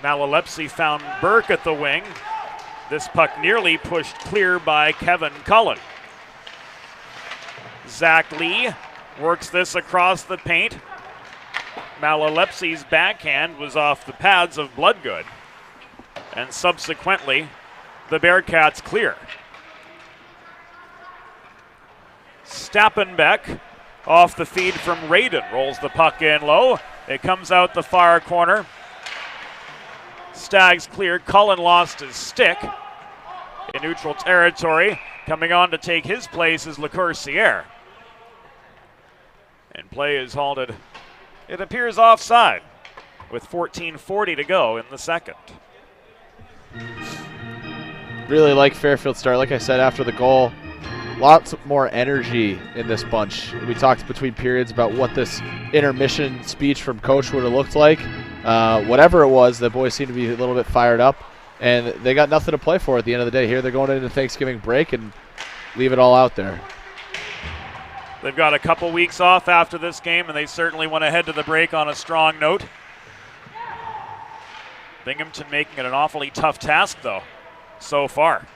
Malalepsi found Burke at the wing. This puck nearly pushed clear by Kevin Cullen. Zach Lee works this across the paint. Malalepsi's backhand was off the pads of Bloodgood. And subsequently, the Bearcats clear. Stappenbeck off the feed from Radin. Rolls the puck in low. It comes out the far corner. Stags cleared. Cullen lost his stick in neutral territory. Coming on to take his place is LeCourcier. And play is halted. It appears offside with 14:40 to go in the second.
Really like Fairfield's start. Like I said, after the goal, lots more energy in this bunch. We talked between periods about what this intermission speech from Coach would have looked like. Whatever it was, the boys seemed to be a little bit fired up, and they got nothing to play for at the end of the day. Here they're going into Thanksgiving break and leave it all out there.
They've got a couple weeks off after this game, and they certainly want to head to the break on a strong note. Binghamton making it an awfully tough task, though, so far.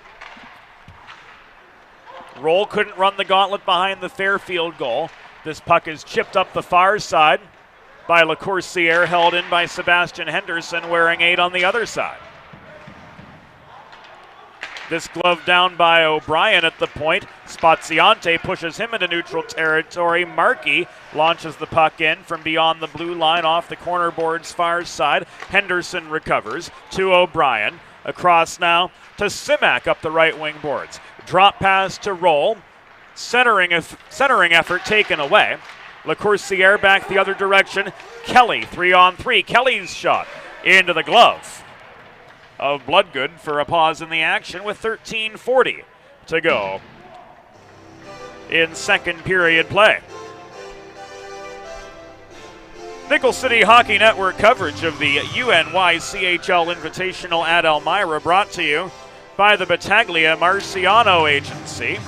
Roll couldn't run the gauntlet behind the Fairfield goal. This puck is chipped up the far side by LaCourciere, held in by Sebastian Henderson, wearing 8 on the other side. This glove down by O'Brien at the point. Spaziante pushes him into neutral territory. Markey launches the puck in from beyond the blue line off the corner board's far side. Henderson recovers to O'Brien. Across now to Simak up the right wing boards. Drop pass to Roll. Centering effort taken away. LaCourciere back the other direction. Kelly 3-on-3. Kelly's shot into the glove of Bloodgood for a pause in the action with 13:40 to go in second period play. Nickel City Hockey Network coverage of the UNYCHL Invitational at Elmira brought to you by the Battaglia Marciano Agency,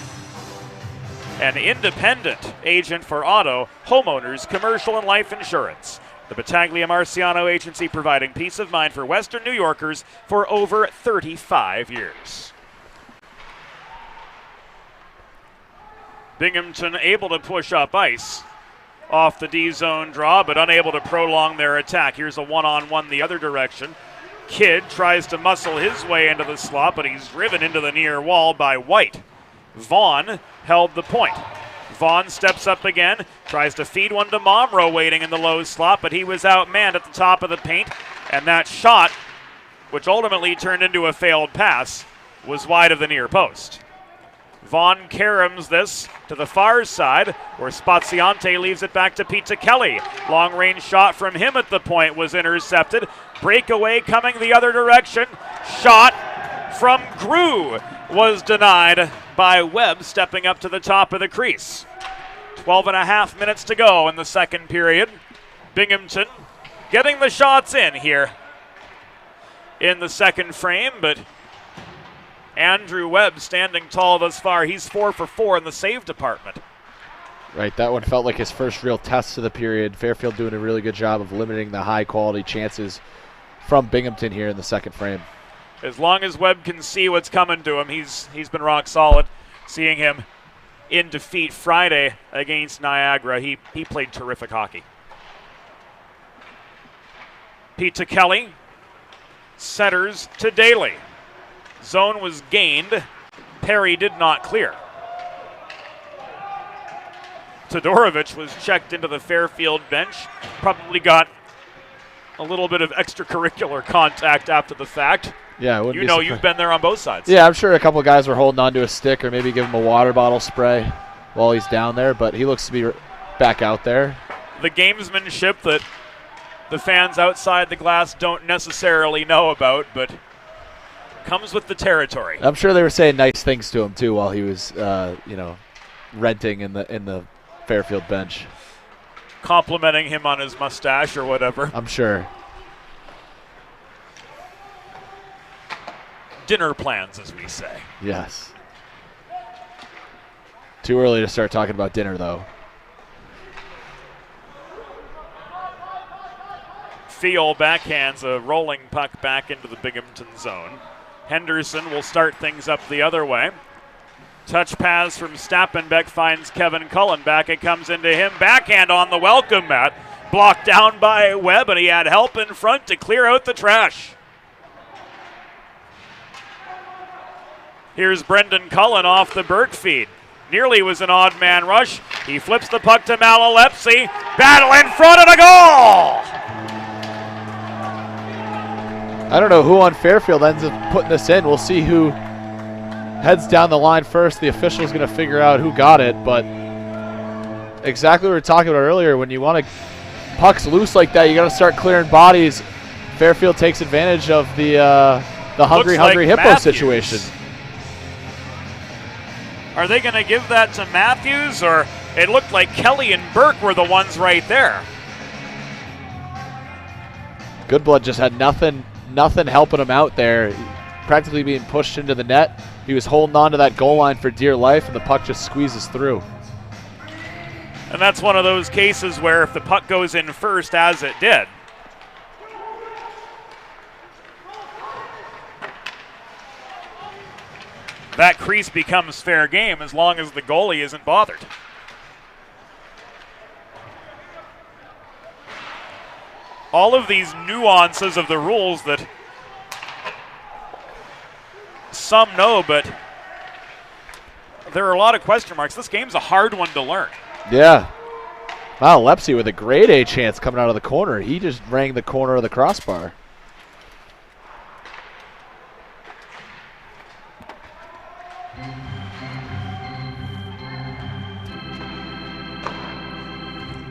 an independent agent for auto, homeowners, commercial, and life insurance. The Battaglia Marciano Agency providing peace of mind for Western New Yorkers for over 35 years. Binghamton able to push up ice off the D-zone draw, but unable to prolong their attack. Here's a one-on-one the other direction. Kidd tries to muscle his way into the slot, but he's driven into the near wall by White. Vaughn held the point. Vaughn steps up again, tries to feed one to Momro waiting in the low slot, but he was outmanned at the top of the paint, and that shot, which ultimately turned into a failed pass, was wide of the near post. Vaughn caroms this to the far side, where Spaziante leaves it back to Pete Kelly. Long-range shot from him at the point was intercepted. Breakaway coming the other direction. Shot from Grew was denied by Webb, stepping up to the top of the crease. 12.5 minutes to go in the second period. Binghamton getting the shots in here in the second frame, but Andrew Webb standing tall thus far. He's 4 for 4 in the save department.
Right, that one felt like his first real test of the period. Fairfield doing a really good job of limiting the high-quality chances from Binghamton here in the second frame.
As long as Webb can see what's coming to him, he's been rock solid. Seeing him in defeat Friday against Niagara, he played terrific hockey. Pete Kelly centers to Daly. Zone was gained. Perry did not clear. Todorovic was checked into the Fairfield bench. Probably got a little bit of extracurricular contact after the fact.
Yeah,
you know you've been there on both sides.
Yeah, I'm sure a couple of guys were holding onto a stick or maybe give him a water bottle spray while he's down there, but he looks to be back out there.
The gamesmanship that the fans outside the glass don't necessarily know about, but comes with the territory.
I'm sure they were saying nice things to him too while he was, renting in the Fairfield bench,
complimenting him on his mustache or whatever.
I'm sure.
Dinner plans, as we say.
Yes. Too early to start talking about dinner, though.
Thiel backhands a rolling puck back into the Binghamton zone. Henderson will start things up the other way. Touch pass from Stappenbeck finds Kevin Cullen. Back it comes into him. Backhand on the welcome mat. Blocked down by Webb, and he had help in front to clear out the trash. Here's Brendan Cullen off the Burke feed. Nearly was an odd man rush. He flips the puck to Malalepsy. Battle in front of the goal!
I don't know who on Fairfield ends up putting this in. We'll see who heads down the line first. The official's going to figure out who got it, but exactly what we were talking about earlier. When you want to pucks loose like that, you got to start clearing bodies. Fairfield takes advantage of the hungry hippo situation.
Are they going to give that to Matthews, or it looked like Kelly and Burke were the ones right there?
Goodblood just had nothing helping him out there. Practically being pushed into the net. He was holding on to that goal line for dear life, and the puck just squeezes through.
And that's one of those cases where if the puck goes in first, as it did, that crease becomes fair game as long as the goalie isn't bothered. All of these nuances of the rules that some know, but there are a lot of question marks. This game's a hard one to learn.
Yeah. Wow, Lepsy with a grade A chance coming out of the corner. He just rang the corner of the crossbar.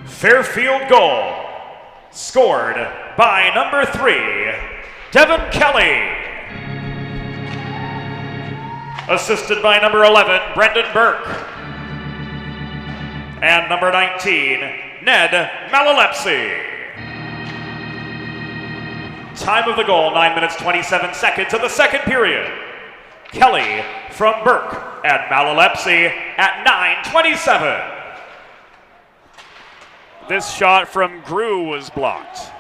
Fairfield goal, scored by number 3, Devin Kelly. Assisted by number 11, Brendan Burke. And number 19, Ned Malalepsy. Time of the goal, 9 minutes, 27 seconds of the second period. Kelly from Burke and Malalepsy at 9:27.
This shot from Grew was blocked.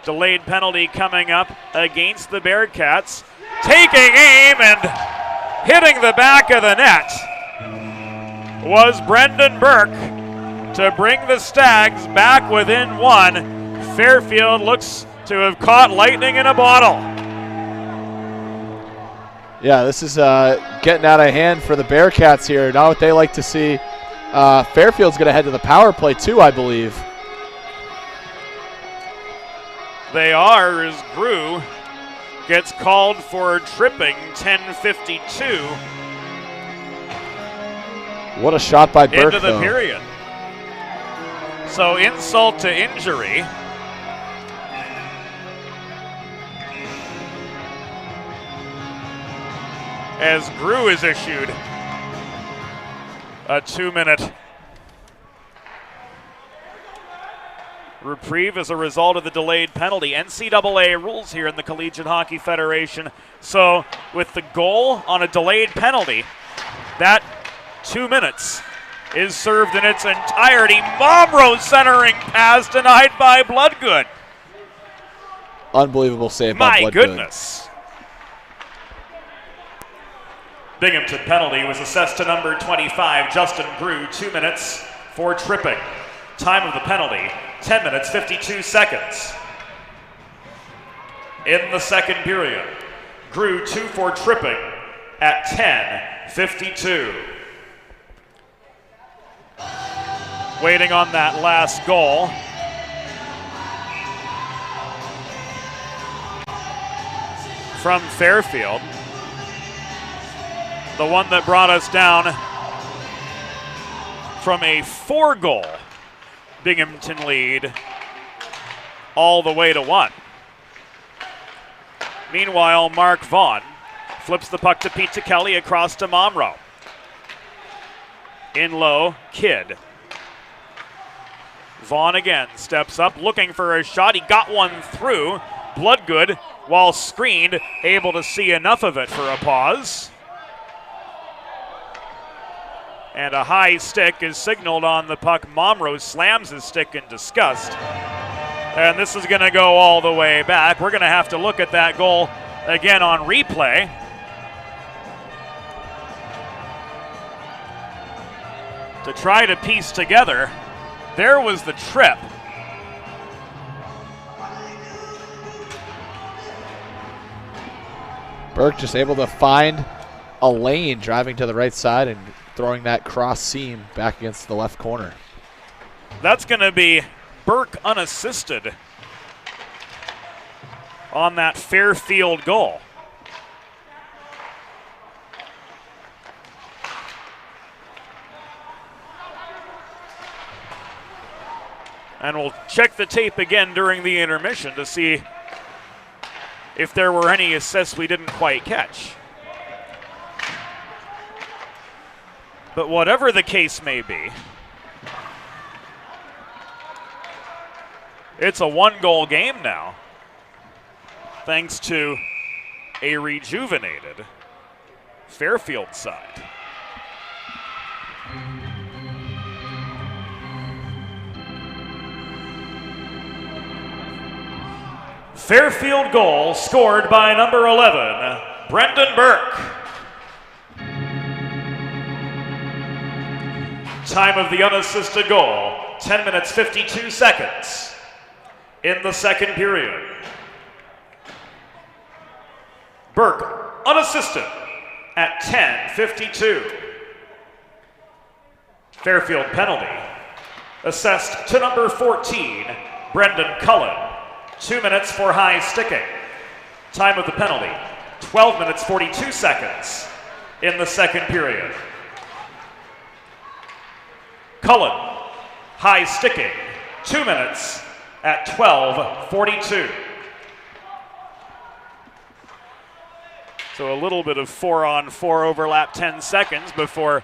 Delayed penalty coming up against the Bearcats. Taking aim and hitting the back of the net was Brendan Burke to bring the Stags back within one. Fairfield looks to have caught lightning in a bottle.
Yeah, this is getting out of hand for the Bearcats here. Not what they like to see. Fairfield's going to head to the power play too, I believe.
They are, as Grew gets called for tripping, 10:52.
What a shot by Burke,
into the period. So insult to injury. As Grew is issued a 2-minute reprieve as a result of the delayed penalty. NCAA rules here in the Collegiate Hockey Federation. So with the goal on a delayed penalty, that 2 minutes is served in its entirety. Momro centering pass denied by Bloodgood.
Unbelievable save by Bloodgood.
My goodness.
Binghamton penalty was assessed to number 25, Justin Grew, 2 minutes for tripping. Time of the penalty, 10 minutes, 52 seconds. In the second period, Grew 2 for tripping at 10:52.
Waiting on that last goal. From Fairfield. The one that brought us down from a 4-goal Binghamton lead all the way to 1. Meanwhile, Mark Vaughn flips the puck to Pete Kelly across to Momro. In low, Kidd. Vaughn again steps up, looking for a shot. He got one through. Bloodgood, while screened, able to see enough of it for a pause. And a high stick is signaled on the puck. Momro slams his stick in disgust. And this is going to go all the way back. We're going to have to look at that goal again on replay. To try to piece together, there was the trip.
Burke just able to find a lane driving to the right side and throwing that cross seam back against the left corner.
That's going to be Burke unassisted on that Fairfield goal. And we'll check the tape again during the intermission to see if there were any assists we didn't quite catch. But whatever the case may be, it's a one-goal game now, thanks to a rejuvenated Fairfield side.
Fairfield goal scored by number 11, Brendan Burke. Time of the unassisted goal, 10 minutes 52 seconds in the second period. Burke unassisted at 10:52. Fairfield penalty assessed to number 14, Brendan Cullen. 2 minutes for high sticking. Time of the penalty, 12 minutes 42 seconds in the second period. Cullen, high sticking, 2 minutes at 12:42.
So a little bit of 4-on-4 overlap, 10 seconds before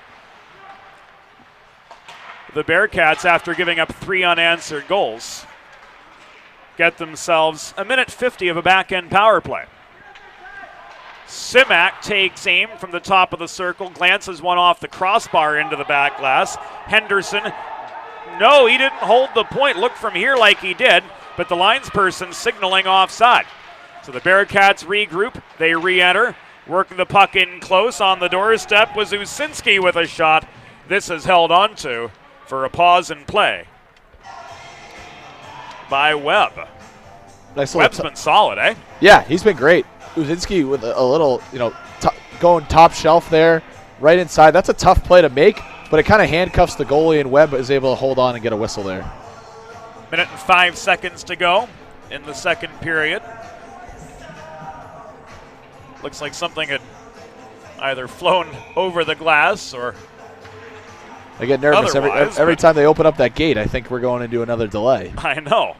the Bearcats, after giving up 3 unanswered goals, get themselves a minute 50 of a back-end power play. Simak takes aim from the top of the circle, glances one off the crossbar into the back glass. Henderson, no, he didn't hold the point. Look from here like he did, but the linesperson signaling offside. So the Bearcats regroup, they re-enter, working the puck in close. On the doorstep was Usinski with a shot. This is held onto for a pause in play by Webb.
Nice.
Webb's been solid, eh?
Yeah, he's been great. Uzinski with a little, going top shelf there, right inside. That's a tough play to make, but it kind of handcuffs the goalie, and Webb is able to hold on and get a whistle there.
Minute and 5 seconds to go in the second period. Looks like something had either flown over the glass or
I get nervous every time they open up that gate. I think we're going into another delay.
I know.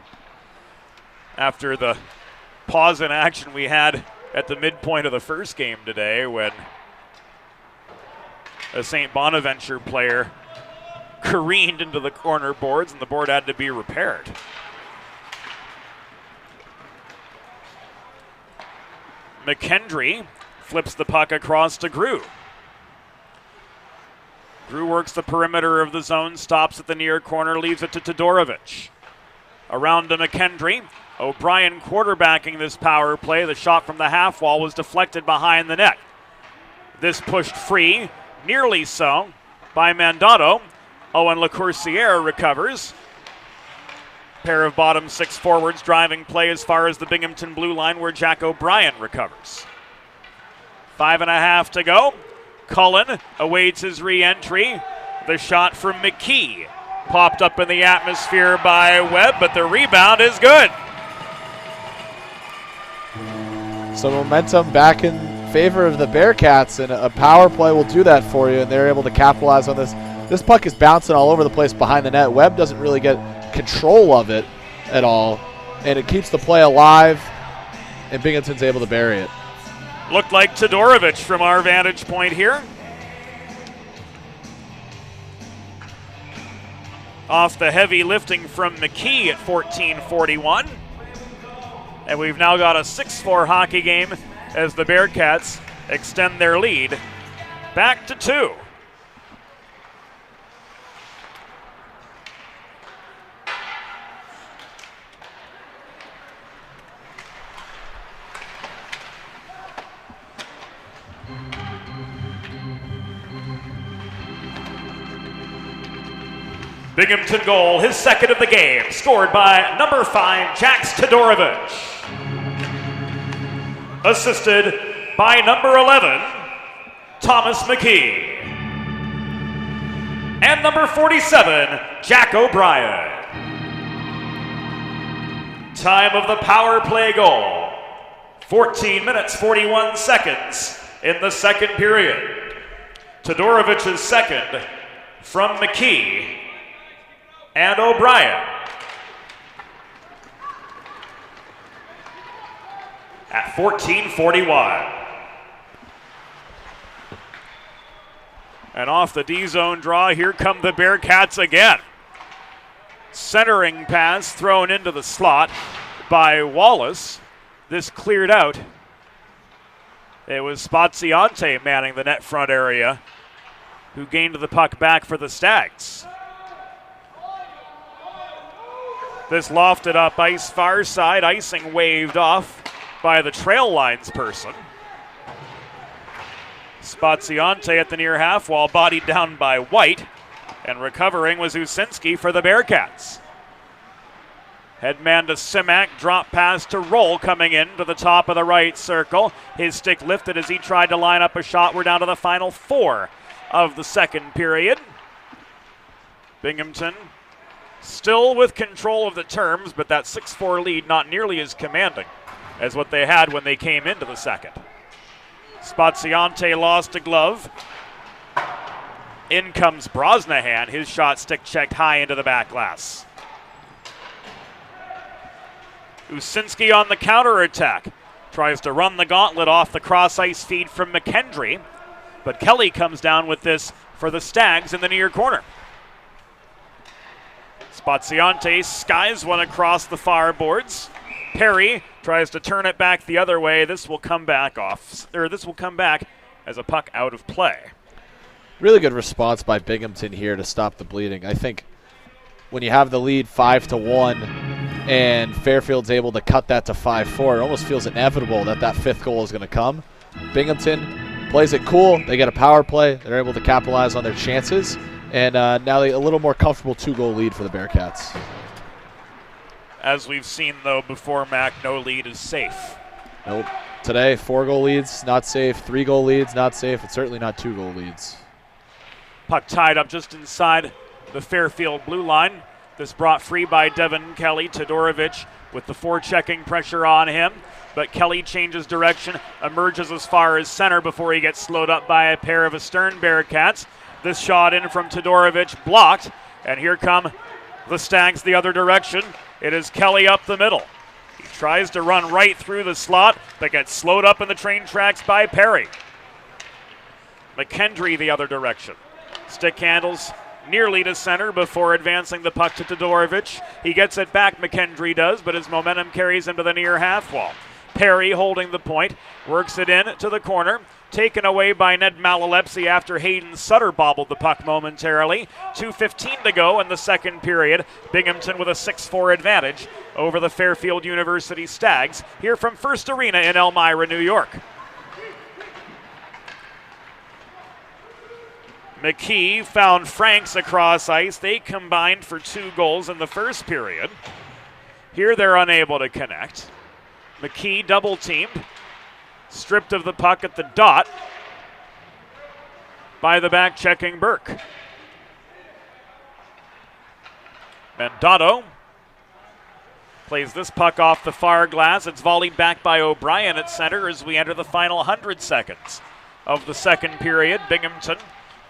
After the pause in action we had at the midpoint of the first game today, when a St. Bonaventure player careened into the corner boards and the board had to be repaired. McKendry flips the puck across to Grew. Grew works the perimeter of the zone, stops at the near corner, leaves it to Todorovic. Around to McKendry. O'Brien quarterbacking this power play. The shot from the half wall was deflected behind the net. This pushed free, nearly so, by Mandato. Owen LaCourciere recovers. Pair of bottom six forwards driving play as far as the Binghamton blue line, where Jack O'Brien recovers. 5.5 to go. Cullen awaits his re-entry. The shot from McKee popped up in the atmosphere by Webb, but the rebound is good.
So momentum back in favor of the Bearcats, and a power play will do that for you, and they're able to capitalize on this. This puck is bouncing all over the place behind the net. Webb doesn't really get control of it at all, and it keeps the play alive, and Binghamton's able to bury it.
Looked like Todorovic from our vantage point here. Off the heavy lifting from McKee at 14:41. And we've now got a 6-4 hockey game as the Bearcats extend their lead back to 2.
Binghamton goal, his second of the game, scored by number 5, Jax Todorovic. Assisted by number 11, Thomas McKee. And number 47, Jack O'Brien. Time of the power play goal, 14 minutes 41 seconds in the second period. Todorovic's second from McKee and O'Brien. At 14:41.
And off the D-zone draw, here come the Bearcats again. Centering pass thrown into the slot by Wallace. This cleared out. It was Spaziante manning the net front area, who gained the puck back for the Stags. This lofted up ice, far side, icing waved off by the trail lines person. Spaziante at the near half wall, bodied down by White, and recovering was Usinski for the Bearcats. Headman to Simak, drop pass to Roll coming in to the top of the right circle. His stick lifted as he tried to line up a shot. We're down to the final 4 of the second period. Binghamton still with control of the terms, but that 6-4 lead not nearly as commanding as what they had when they came into the second. Spaziante lost a glove. In comes Brosnahan. His shot stick checked high into the back glass. Usinski on the counterattack. Tries to run the gauntlet off the cross ice feed from McKendry, but Kelly comes down with this for the Stags in the near corner. Spaziante skies one across the far boards. Perry tries to turn it back the other way. This will come back as a puck out of play.
Really good response by Binghamton here to stop the bleeding. I think when you have the lead 5-1 and Fairfield's able to cut that to 5-4, it almost feels inevitable that that 5th goal is going to come. Binghamton plays it cool. They get a power play. They're able to capitalize on their chances. And now a little more comfortable 2-goal lead for the Bearcats.
As we've seen, though, before, Mac, no lead is safe.
Nope. Today, 4-goal leads, not safe. 3-goal leads, not safe. It's certainly not 2-goal leads.
Puck tied up just inside the Fairfield blue line. This brought free by Devin Kelly. Todorovic with the forechecking pressure on him. But Kelly changes direction, emerges as far as center before he gets slowed up by a pair of Astern Bearcats. This shot in from Todorovic blocked, and here come the Stags the other direction. It is Kelly up the middle. He tries to run right through the slot, but gets slowed up in the train tracks by Perry. McKendry the other direction. Stick handles nearly to center before advancing the puck to Todorovic. He gets it back, McKendry does, but his momentum carries him to the near half wall. Perry holding the point, works it in to the corner. Taken away by Ned Malalepsi after Hayden Sutter bobbled the puck momentarily. 2:15 to go in the second period. Binghamton with a 6-4 advantage over the Fairfield University Stags here from First Arena in Elmira, New York. McKee found Franks across ice. They combined for 2 goals in the first period. Here they're unable to connect. McKee double-teamed. Stripped of the puck at the dot by the back-checking Burke. Mandato plays this puck off the far glass. It's volleyed back by O'Brien at center as we enter the final 100 seconds of the second period. Binghamton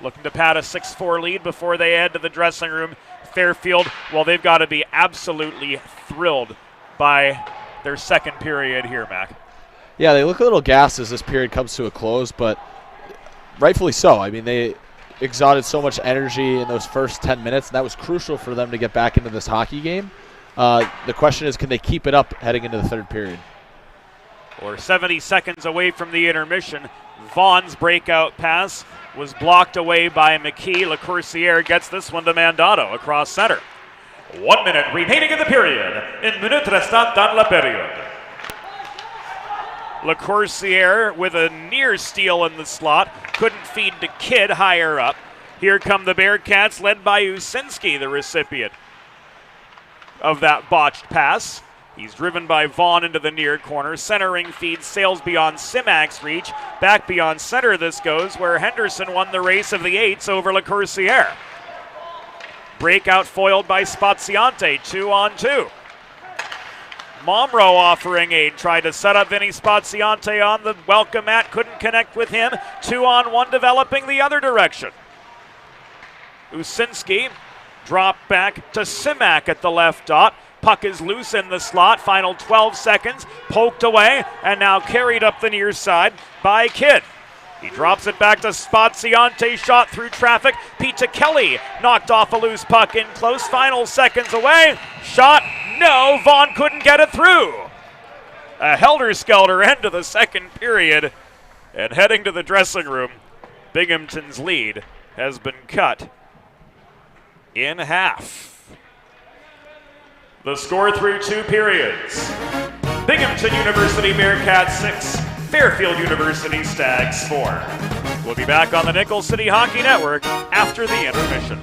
looking to pad a 6-4 lead before they head to the dressing room. Fairfield, well, they've got to be absolutely thrilled by their second period here, Mac.
Yeah, they look a little gassed as this period comes to a close, but rightfully so. I mean, they exhausted so much energy in those first 10 minutes, and that was crucial for them to get back into this hockey game. The question is, can they keep it up heading into the third period?
We're 70 seconds away from the intermission. Vaughn's breakout pass was blocked away by McKee. LeCourcier gets this one to Mandato across center.
1 minute remaining in the period. Une minute restant dans la période.
LeCourcier with a near steal in the slot. Couldn't feed to Kidd higher up. Here come the Bearcats led by Usinski, the recipient of that botched pass. He's driven by Vaughn into the near corner. Centering feed sails beyond Simak's reach. Back beyond center this goes, where Henderson won the race of the eights over LeCourcier. Breakout foiled by Spaziante, 2-on-2. Momro offering aid, tried to set up Vinny Spaziante on the welcome mat, couldn't connect with him. 2-on-1 developing the other direction. Usinski dropped back to Simak at the left dot. Puck is loose in the slot, final 12 seconds, poked away, and now carried up the near side by Kidd. He drops it back to Spaziante, shot through traffic. Pete Kelly knocked off a loose puck in close, final seconds away. Shot, no, Vaughn couldn't get it through. A helter-skelter end to the second period. And heading to the dressing room, Binghamton's lead has been cut in half. The score through 2 periods. Binghamton University Bearcats 6, Fairfield University Stags 4. We'll be back on the Nickel City Hockey Network after the intermission.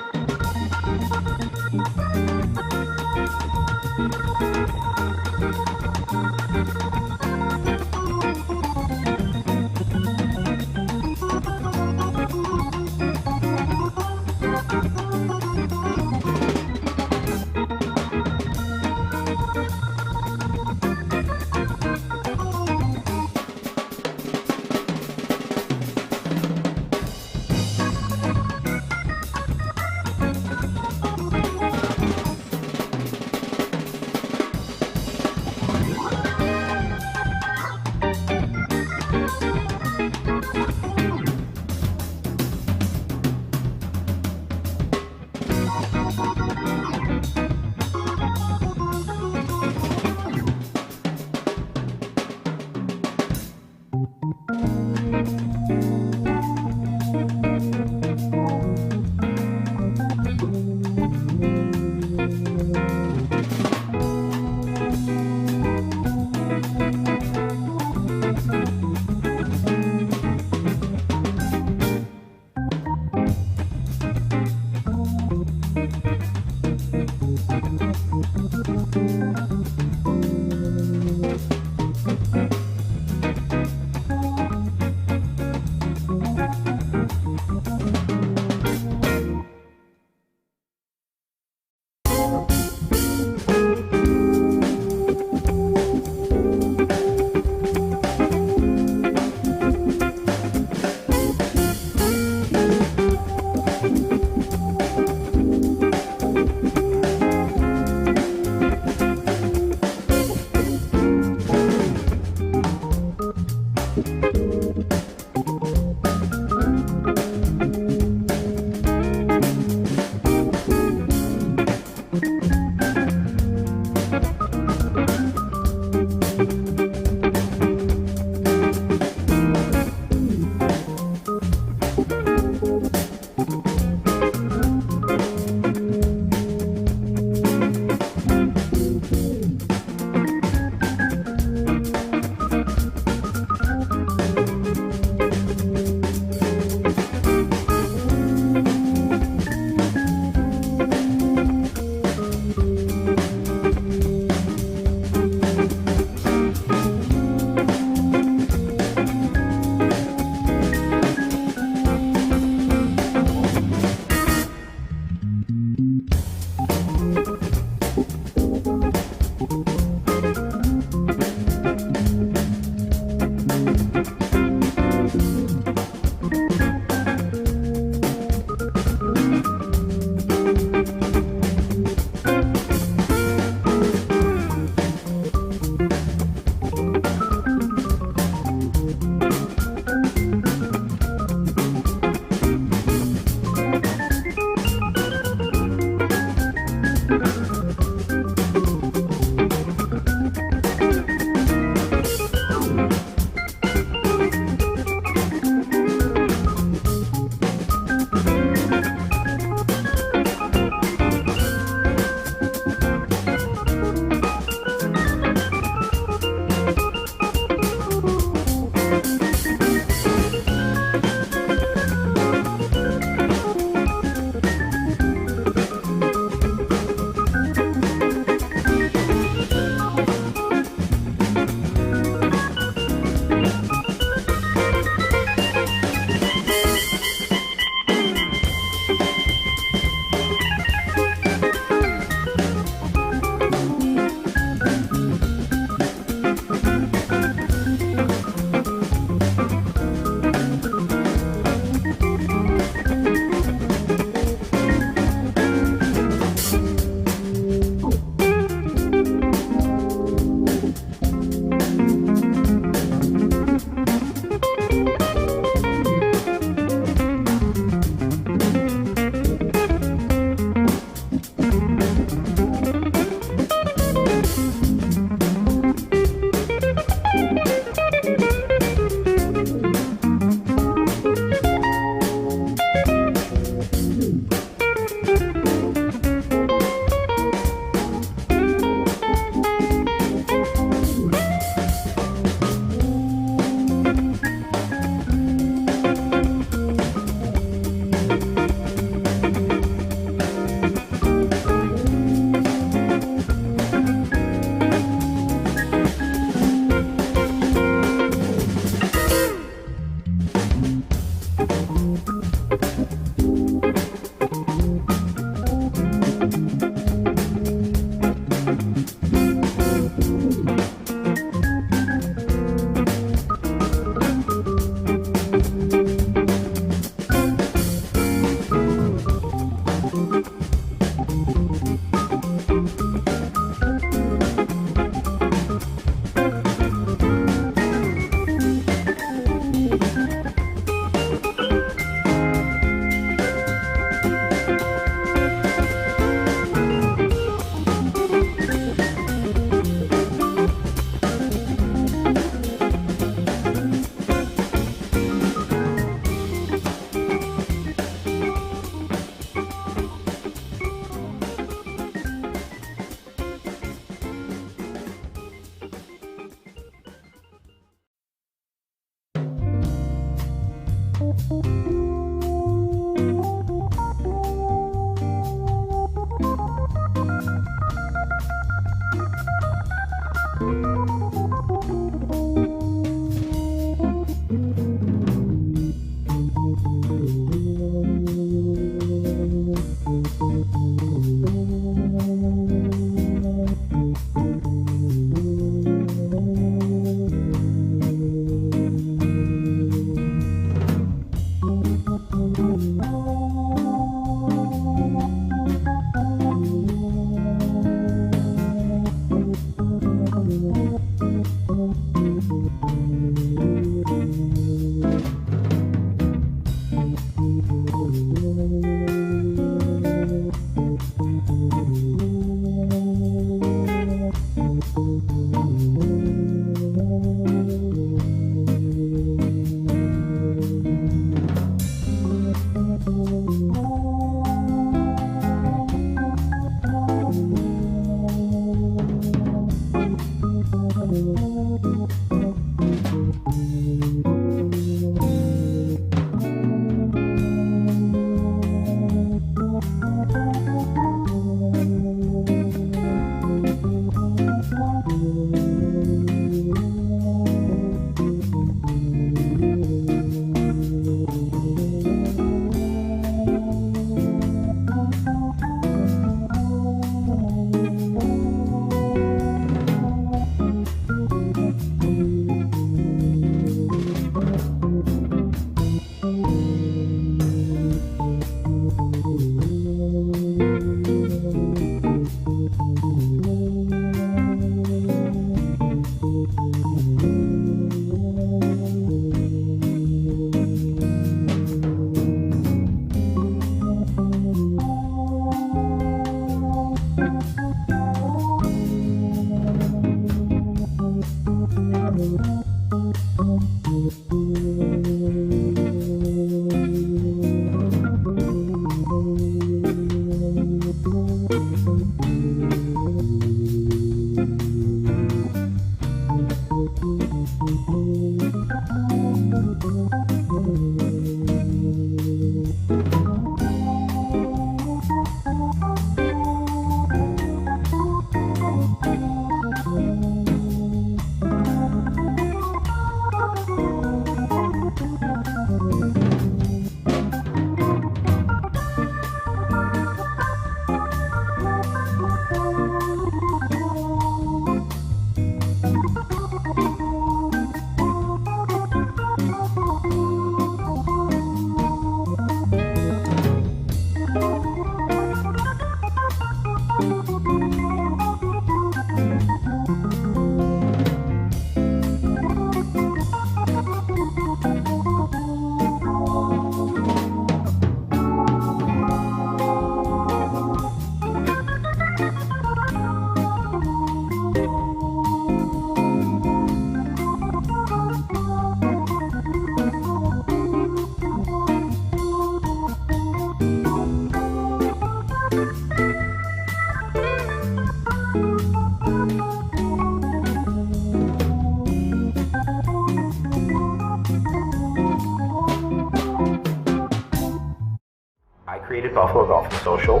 I created Buffalo Golf and Social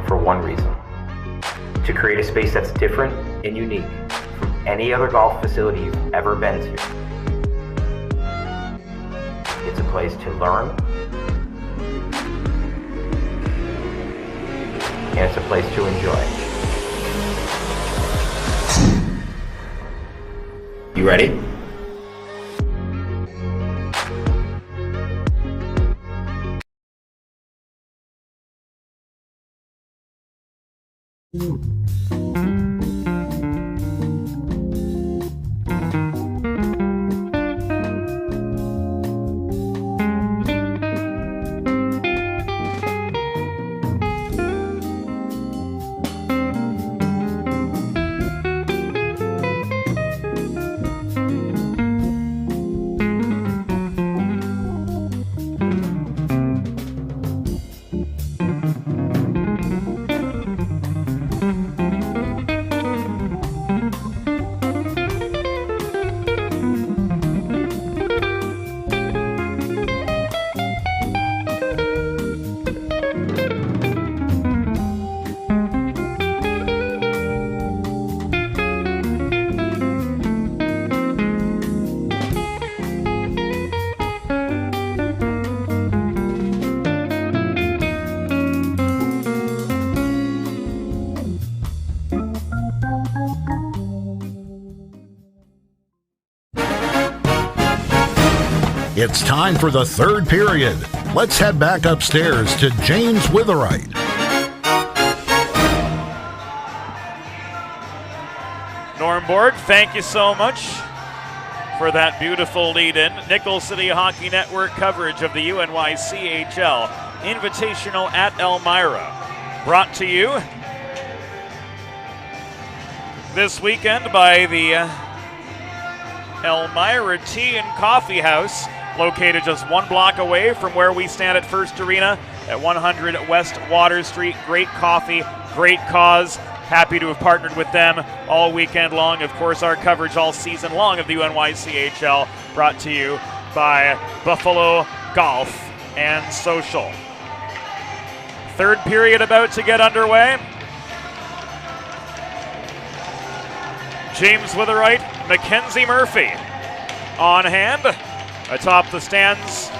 for one reason: to create a space that's different and unique from any other golf facility you've ever been to. It's a place to learn, and it's a place to enjoy. You ready?
It's time for the third period. Let's head back upstairs to James Witherite.
Norm Borg, thank you so much for that beautiful lead-in. Nickel City Hockey Network coverage of the UNYCHL Invitational at Elmira. Brought to you this weekend by the Elmira Tea and Coffee House, located just 1 block away from where we stand at First Arena at 100 West Water Street. Great coffee, great cause. Happy to have partnered with them all weekend long. Of course, our coverage all season long of the UNYCHL brought to you by Buffalo Golf and Social. Third period about to get underway. James Witherite, Mackenzie Murphy on hand atop the stands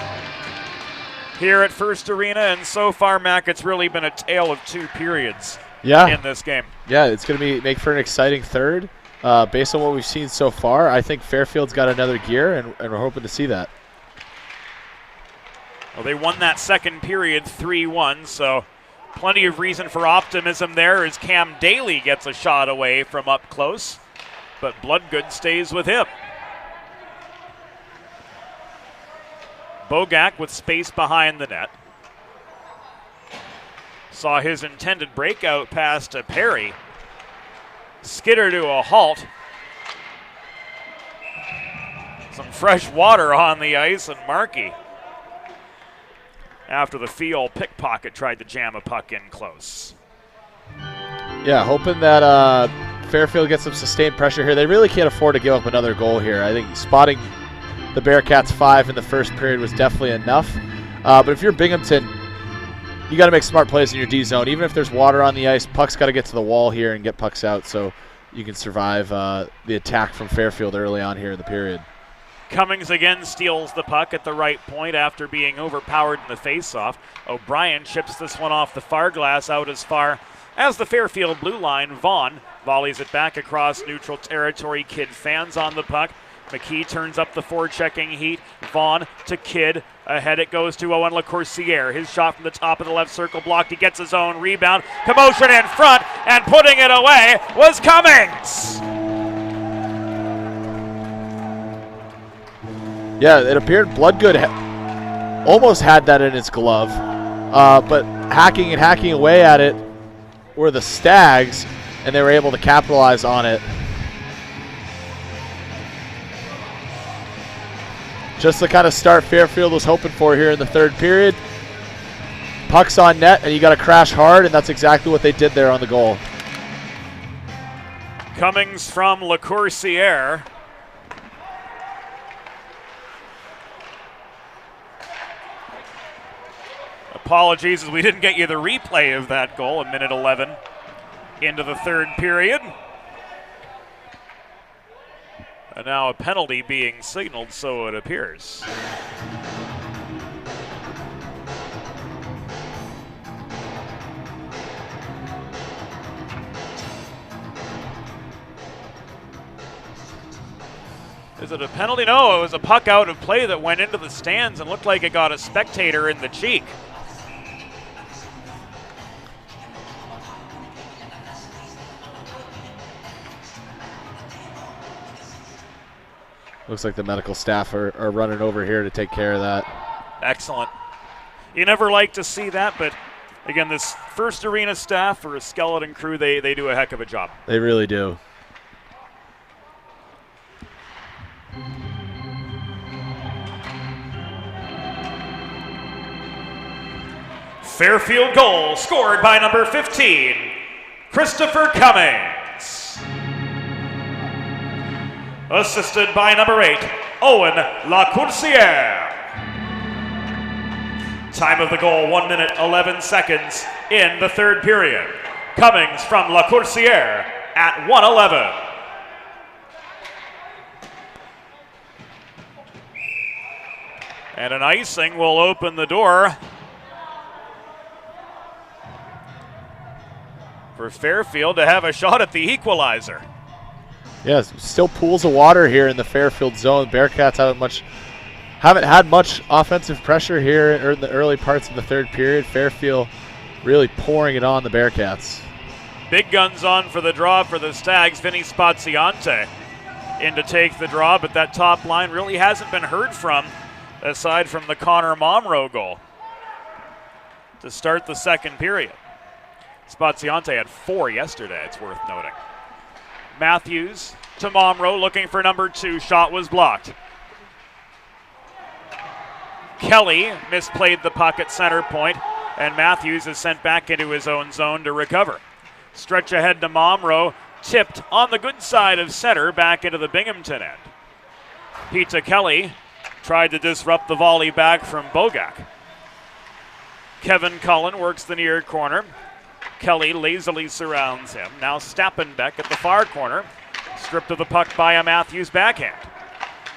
here at First Arena, and so far, Mac, it's really been a tale of 2 periods in this game.
Yeah, it's going to make for an exciting third. Based on what we've seen so far, I think Fairfield's got another gear, and we're hoping to see that.
Well, they won that second period 3-1, so plenty of reason for optimism there as Cam Daly gets a shot away from up close, but Bloodgood stays with him. Bogak with space behind the net. Saw his intended breakout pass to Perry. Skitter to a halt. Some fresh water on the ice, and Markey, after the field pickpocket, tried to jam a puck in close.
Yeah, hoping that Fairfield gets some sustained pressure here. They really can't afford to give up another goal here. I think spotting the Bearcats 5 in the first period was definitely enough. But if you're Binghamton, you got to make smart plays in your D zone. Even if there's water on the ice, puck's got to get to the wall here and get pucks out so you can survive the attack from Fairfield early on here in the period.
Cummings again steals the puck at the right point after being overpowered in the faceoff. O'Brien chips this one off the far glass out as far as the Fairfield blue line. Vaughn volleys it back across neutral territory. Kidd fans on the puck. McKee turns up the forechecking heat. Vaughn to Kidd. Ahead it goes to Owen LaCourciere. His shot from the top of the left circle blocked. He gets his own rebound. Commotion in front, and putting it away was Cummings.
Yeah, it appeared Bloodgood almost had that in his glove, but hacking away at it were the Stags, and they were able to capitalize on it. just the kind of start Fairfield was hoping for here in the third period. Puck's on net, and you got to crash hard, and that's exactly what they did there on the goal.
Cummings from Le Coursier. Apologies as we didn't get you the replay of that goal in minute 11 into the third period. And now a penalty being signaled, so it appears. Is it a penalty? No, it was a puck out of play that went into the stands and looked like it got a spectator in the cheek.
Looks like the medical staff are running over here to take care of that.
Excellent. You never like to see that, but again, this first arena staff for a skeleton crew, they do a heck of a job.
They really do.
Fairfield goal scored by number 15, Christopher Cummings. Assisted by number 8, Owen Lacourciere. Time of the goal, 1 minute, 11 seconds in the third period. Cummings from Lacourciere at 1:11.
And an icing will open the door for Fairfield to have a shot at the equalizer.
Yes, still pools of water here in the Fairfield zone. Bearcats haven't had much offensive pressure here in the early parts of the third period. Fairfield really pouring it on the Bearcats.
Big guns on for the draw for the Stags. Vinny Spaziante in to take the draw, but that top line really hasn't been heard from aside from the Connor Momro goal to start the second period. Spaziante had 4 yesterday, it's worth noting. Matthews to Momro looking for number 2. Shot was blocked. Kelly misplayed the puck at center point, and Matthews is sent back into his own zone to recover. Stretch ahead to Momro, tipped on the good side of center back into the Binghamton end. Peter Kelly tried to disrupt the volley back from Bogak. Kevin Cullen works the near corner. Kelly lazily surrounds him. Now Stappenbeck at the far corner. Stripped of the puck by a Matthews backhand.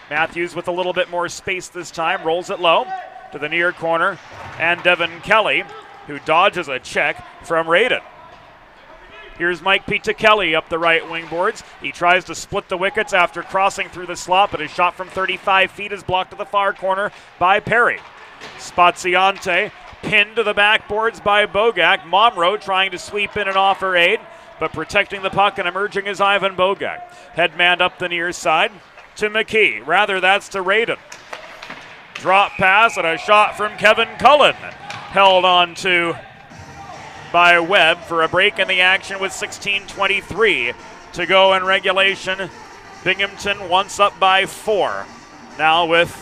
Matthews with a little bit more space this time. Rolls it low to the near corner. And Devin Kelly, who dodges a check from Radin. Here's Mike Pita Kelly up the right wing boards. He tries to split the wickets after crossing through the slot, but his shot from 35 feet is blocked to the far corner by Perry. Spaziante pinned to the backboards by Bogak. Momro trying to sweep in and offer aid, but protecting the puck and emerging is Ivan Bogak. Headman up the near side to McKee. Rather, that's to Radin. Drop pass and a shot from Kevin Cullen. Held on to by Webb for a break in the action with 16:23 to go in regulation. Binghamton once up by 4. Now with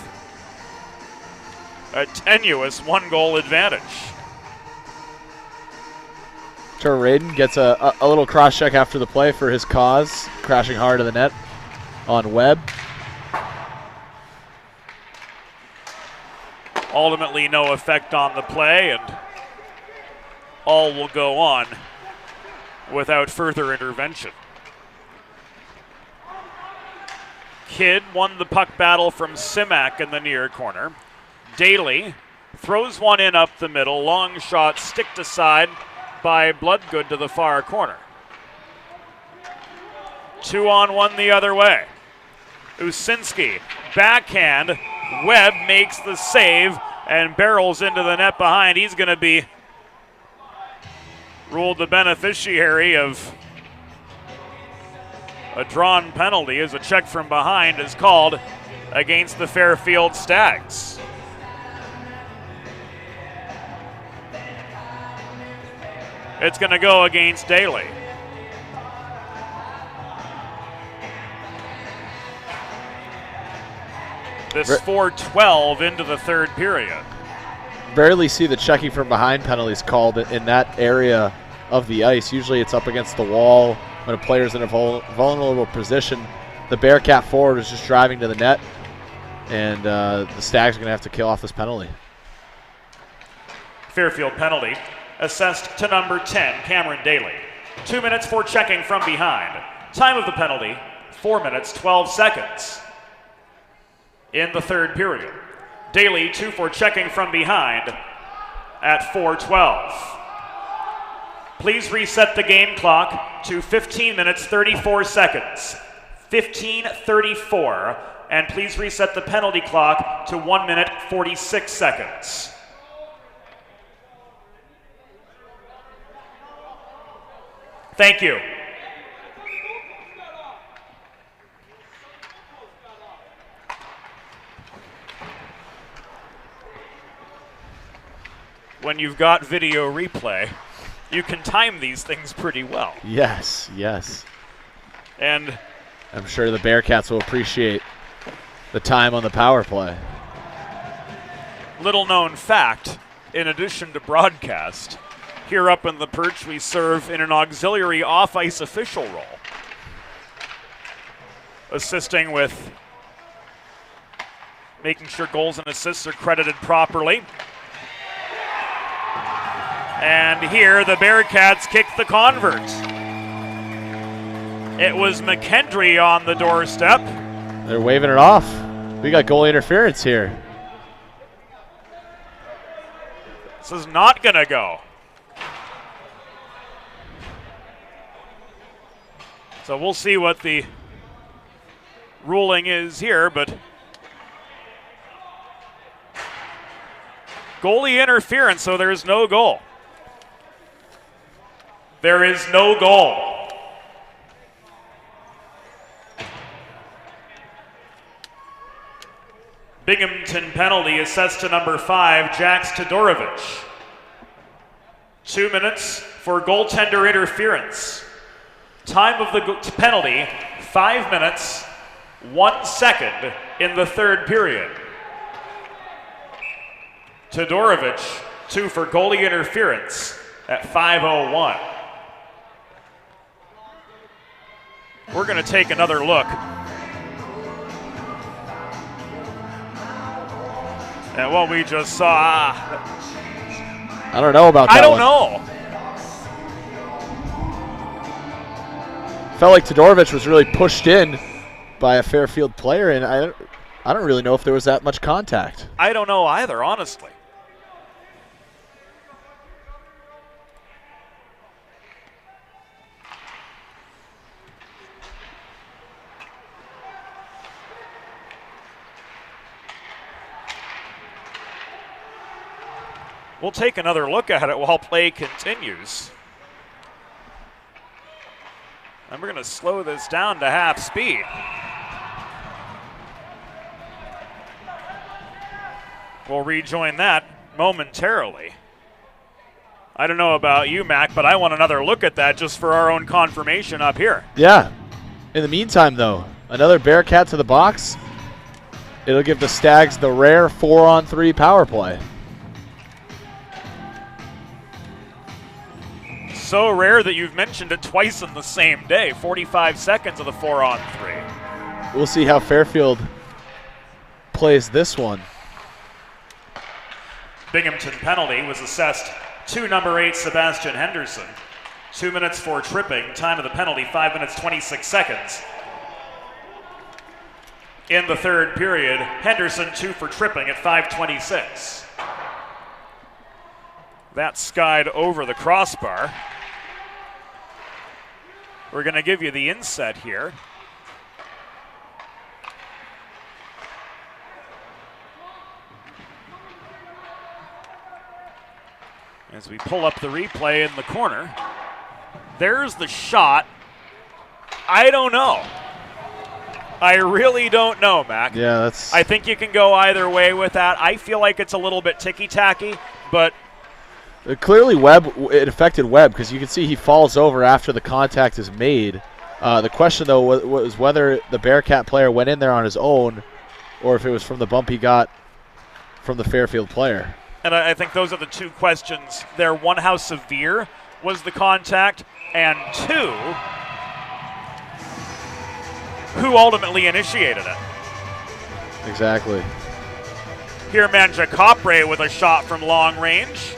a tenuous 1-goal advantage.
Sure, Radin gets a little cross check after the play for his cause, crashing hard to the net on Webb.
Ultimately no effect on the play, and all will go on without further intervention. Kidd won the puck battle from Simak in the near corner. Daly throws one in up the middle. Long shot sticked aside by Bloodgood to the far corner. 2-on-1 the other way. Usinski, backhand. Webb makes the save and barrels into the net behind. He's going to be ruled the beneficiary of a drawn penalty as a check from behind is called against the Fairfield Stags. It's going to go against Daly. This 4:12 into the third period.
Rarely see the checking from behind penalties called in that area of the ice. Usually it's up against the wall when a player's in a vulnerable position. The Bearcat forward is just driving to the net, and the Stags are going to have to kill off this penalty.
Fairfield penalty assessed to number 10, Cameron Daly. 2 minutes for checking from behind. Time of the penalty, 4 minutes, 12 seconds. In the third period, Daly 2 for checking from behind at 4:12. Please reset the game clock to 15 minutes, 34 seconds. 15:34, and please reset the penalty clock to 1 minute, 46 seconds. Thank you.
When you've got video replay, you can time these things pretty well.
Yes, yes.
And
I'm sure the Bearcats will appreciate the time on the power play.
little known fact, in addition to broadcast, here up in the perch we serve in an auxiliary off-ice official role, assisting with making sure goals and assists are credited properly. And here the Bearcats kick the convert. It was McKendry on the doorstep.
They're waving it off. We got goalie interference here.
This is not gonna go. So we'll see what the ruling is here, but goalie interference, so there's no goal.
There is no goal. Binghamton penalty assessed to number 5, Jax Todorovich. 2 minutes for goaltender interference. Time of the penalty, 5 minutes, 1 second in the third period. Todorovich, 2 for goalie interference at 5:01.
We're going to take another look at what we just saw.
I don't know about that.
I don't
one.
know.
Felt like Todorovich was really pushed in by a Fairfield player, and I don't really know if there was that much contact.
I don't know either, honestly. We'll take another look at it while play continues. And we're going to slow this down to half speed. We'll rejoin that momentarily. I don't know about you, Mac, but I want another look at that just for our own confirmation up here.
Yeah. In the meantime, though, another Bearcat to the box. It'll give the Stags the rare 4-on-3 power play.
So rare that you've mentioned it twice in the same day. 45 seconds of the 4-on-3.
We'll see how Fairfield plays this one.
Binghamton penalty was assessed to number 8, Sebastian Henderson. 2 minutes for tripping. Time of the penalty, 5 minutes, 26 seconds. In the third period, Henderson 2 for tripping at 5:26.
That skied over the crossbar. We're going to give you the inset here. As we pull up the replay in the corner. There's the shot. I don't know. I really don't know, Mac.
Yeah, that's...
I think you can go either way with that. I feel like it's a little bit ticky-tacky, but...
Clearly it affected Webb because you can see he falls over after the contact is made. The question, though, was whether the Bearcat player went in there on his own or if it was from the bump he got from the Fairfield player.
And I think those are the two questions there. One, how severe was the contact? And two, who ultimately initiated it?
Exactly.
Here, Manja Capre with a shot from long range.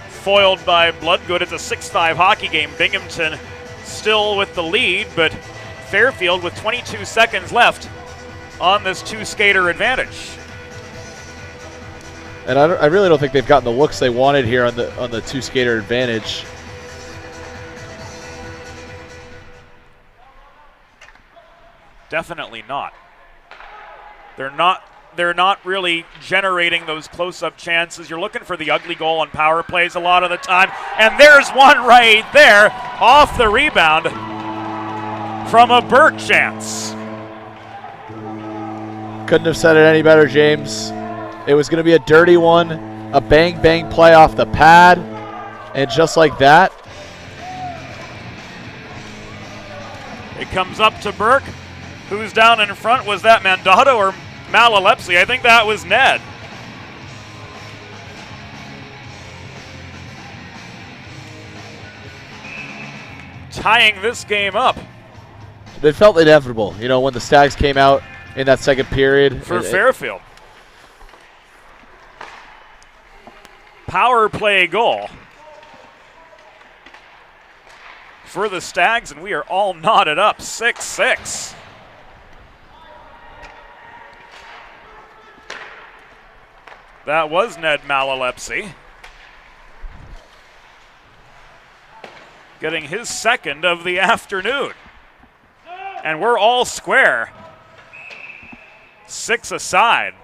Foiled by Bloodgood. It's a 6-5 hockey game. Binghamton still with the lead, but Fairfield with 22 seconds left on this two-skater advantage.
And I really don't think they've gotten the looks they wanted here on the two-skater advantage.
Definitely not. They're not really generating those close-up chances. You're looking for the ugly goal on power plays a lot of the time. And there's one right there off the rebound from a Burke chance.
Couldn't have said it any better, James. It was going to be a dirty one, a bang-bang play off the pad, and just like that.
It comes up to Burke. Who's down in front? Was that Mandato or Malalepsy? I think that was Ned. Tying this game up.
It felt inevitable, you know, when the Stags came out in that second period.
For Fairfield. Power play goal for the Stags, and we are all knotted up, 6-6. That was Ned Malalepsy getting his second of the afternoon. And we're all square. 6 aside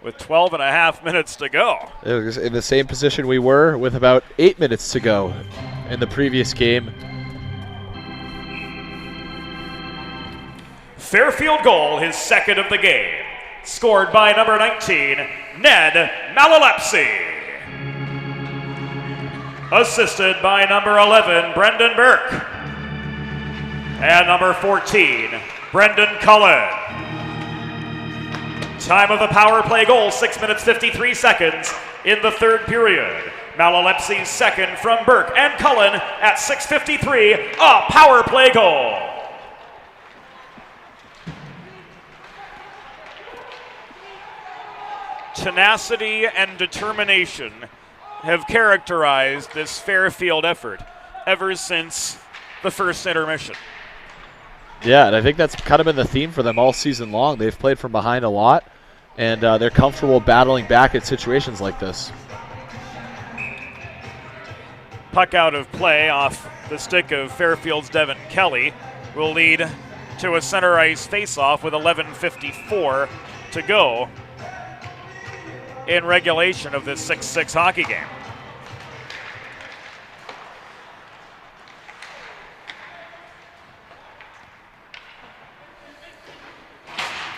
with 12 and a half minutes to go.
It was in the same position we were with about 8 minutes to go in the previous game.
Fairfield goal, his second of the game. Scored by number 19, Ned Malalepsy. Assisted by number 11, Brendan Burke. And number 14, Brendan Cullen. Time of the power play goal, 6 minutes 53 seconds in the third period. Malalepsy's second from Burke and Cullen at 6:53, a power play goal.
Tenacity and determination have characterized this Fairfield effort ever since the first intermission.
Yeah, and I think that's kind of been the theme for them all season long. They've played from behind a lot, and they're comfortable battling back at situations like this.
Puck out of play off the stick of Fairfield's Devin Kelly will lead to a center ice faceoff with 11:54 to go in regulation of this 6-6 hockey game.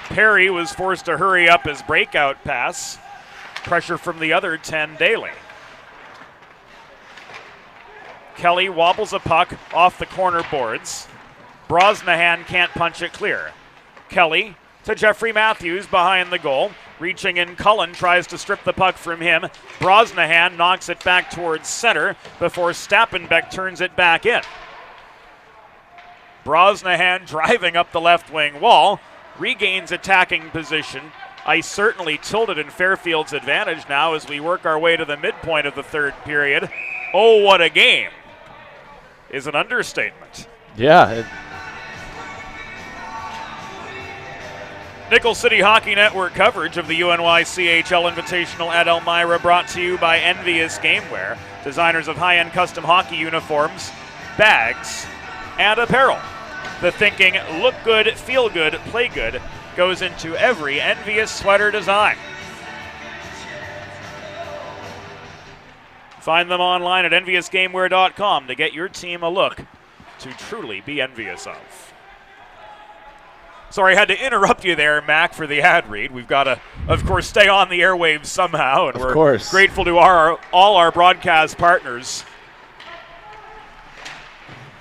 Perry was forced to hurry up his breakout pass. Pressure from the other 10, Daly. Kelly wobbles a puck off the corner boards. Brosnahan can't punch it clear. Kelly to Jeffrey Matthews behind the goal. Reaching in, Cullen tries to strip the puck from him. Brosnahan knocks it back towards center before Stappenbeck turns it back in. Brosnahan driving up the left wing wall. Regains attacking position. Ice certainly tilted in Fairfield's advantage now as we work our way to the midpoint of the third period. Oh, what a game is an understatement.
Yeah.
Nickel City Hockey Network coverage of the UNYCHL Invitational at Elmira brought to you by Envious Gameware, designers of high-end custom hockey uniforms, bags, and apparel. The thinking, look good, feel good, play good, goes into every Envious sweater design. Find them online at enviousgameware.com to get your team a look to truly be envious of. Sorry, I had to interrupt you there, Mac, for the ad read. We've got to, of course, stay on the airwaves somehow, and we're grateful to all our broadcast partners.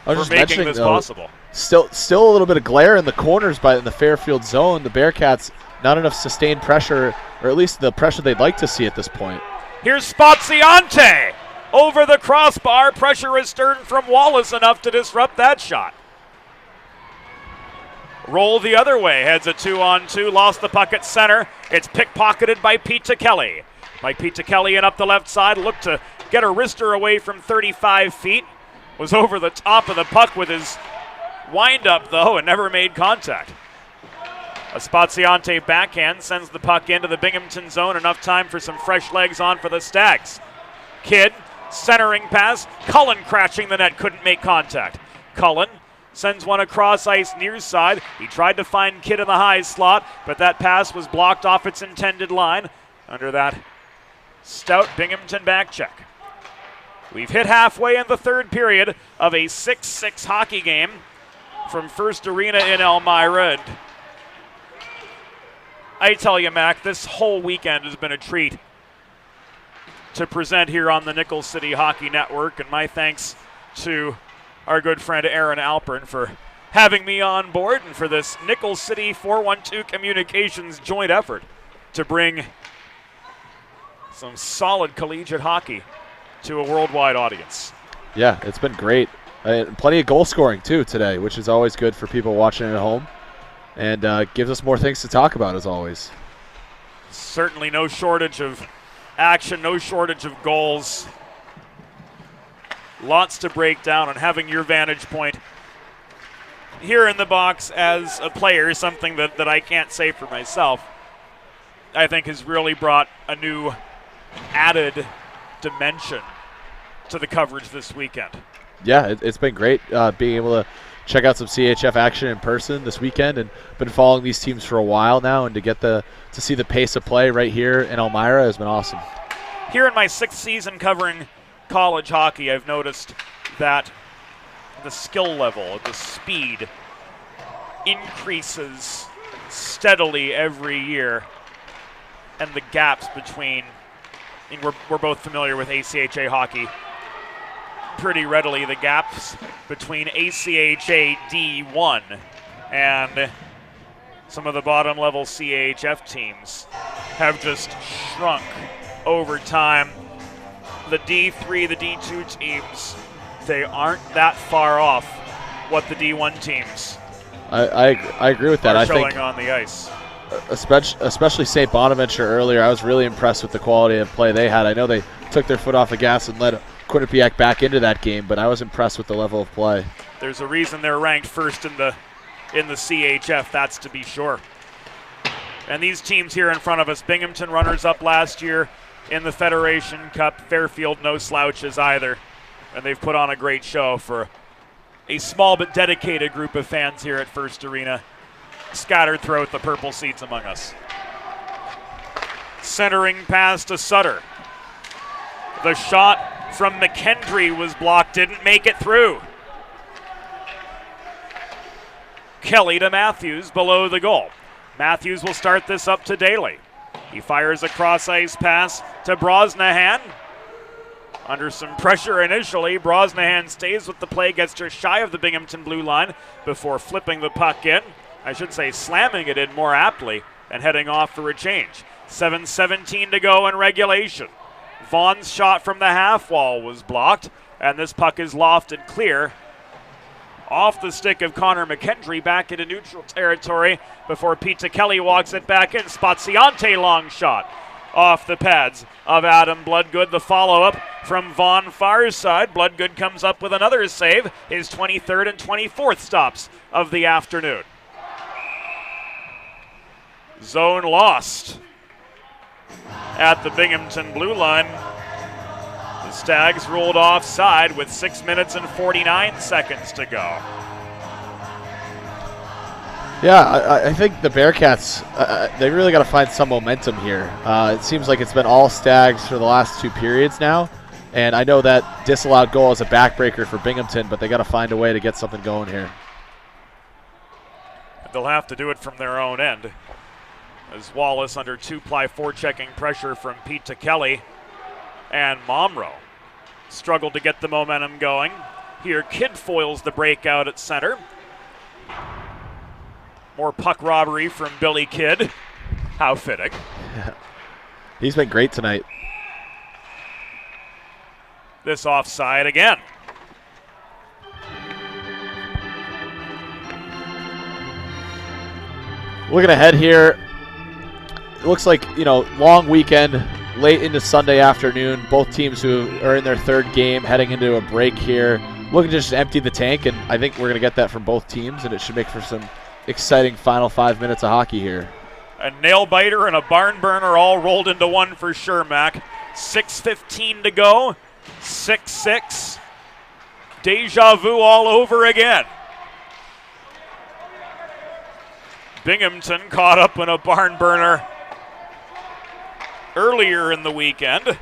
I was
for
just
making this
though,
possible.
Still a little bit of glare in the corners in the Fairfield zone. The Bearcats, not enough sustained pressure, or at least the pressure they'd like to see at this point.
Here's Spaziante over the crossbar. Pressure is stirred from Wallace enough to disrupt that shot. Roll the other way, heads a 2-on-2, lost the puck at center. It's pickpocketed by Pete Kelly. Pete Kelly in up the left side, looked to get a wrister away from 35 feet. Was over the top of the puck with his wind-up, though, and never made contact. A Spaziante backhand sends the puck into the Binghamton zone. Enough time for some fresh legs on for the Stags. Kidd, centering pass. Cullen crashing the net, couldn't make contact. Cullen sends one across ice near side. He tried to find Kidd in the high slot, but that pass was blocked off its intended line under that stout Binghamton back check. We've hit halfway in the third period of a 6-6 hockey game from First Arena in Elmira. And I tell you, Mac, this whole weekend has been a treat to present here on the Nickel City Hockey Network, and my thanks to our good friend Aaron Alpern for having me on board and for this Nickel City 412 Communications joint effort to bring some solid collegiate hockey to a worldwide audience.
Yeah, it's been great. Plenty of goal scoring, too, today, which is always good for people watching at home and gives us more things to talk about, as always.
Certainly no shortage of action, no shortage of goals. Lots to break down, and having your vantage point here in the box as a player is something that I can't say for myself. I think has really brought a new added dimension to the coverage this weekend.
Yeah, it's been great being able to check out some CHF action in person this weekend, and been following these teams for a while now, and to get to see the pace of play right here in Elmira has been awesome.
Here in my 6th season covering college hockey, I've noticed that the skill level, the speed increases steadily every year, and the gaps between, we're both familiar with ACHA hockey pretty readily, the gaps between ACHA D1 and some of the bottom level CHF teams have just shrunk over time. The D3, the D2 teams, they aren't that far off what the D1 teams
I agree with that.
are
I
showing
think
on the ice.
especially St. Bonaventure earlier, I was really impressed with the quality of play they had. I know they took their foot off the gas and let Quinnipiac back into that game, but I was impressed with the level of play.
There's a reason they're ranked first in the CHF, that's to be sure. And these teams here in front of us, Binghamton runners-up last year in the Federation Cup, Fairfield no slouches either, and they've put on a great show for a small but dedicated group of fans here at First Arena, scattered throughout the purple seats among us. Centering pass to Sutter. The shot from McKendry was blocked, didn't make it through. Kelly to Matthews below the goal. Matthews will start this up to Daly. He fires a cross-ice pass to Brosnahan. Under some pressure initially, Brosnahan stays with the play, gets just shy of the Binghamton blue line before flipping the puck in. I should say slamming it in more aptly and heading off for a change. 7:17 to go in regulation. Vaughn's shot from the half wall was blocked, and this puck is lofted clear off the stick of Connor McKendry back into neutral territory before Pete Kelly walks it back in. Spaziante long shot off the pads of Adam Bloodgood. The follow-up from Vaughn far side. Bloodgood comes up with another save, his 23rd and 24th stops of the afternoon. Zone lost at the Binghamton blue line. The Stags rolled offside with 6 minutes and 49 seconds to go.
Yeah, I think the Bearcats, they really got to find some momentum here. It seems like it's been all Stags for the last 2 periods now, and I know that disallowed goal is a backbreaker for Binghamton, but they got to find a way to get something going here.
They'll have to do it from their own end, as Wallace under 2-ply forechecking pressure from Pete Kelly, and Momro struggled to get the momentum going. Here, Kidd foils the breakout at center. More puck robbery from Billy Kidd. How fitting.
He's been great tonight.
This offside again.
Looking ahead here, it looks like, long weekend, late into Sunday afternoon. Both teams who are in their third game heading into a break here. Looking to just empty the tank, and I think we're going to get that from both teams, and it should make for some exciting final 5 minutes of hockey here.
A nail-biter and a barn burner all rolled into one for sure, Mac. 6:15 to go. 6-6. Deja vu all over again. Binghamton caught up in a barn burner earlier in the weekend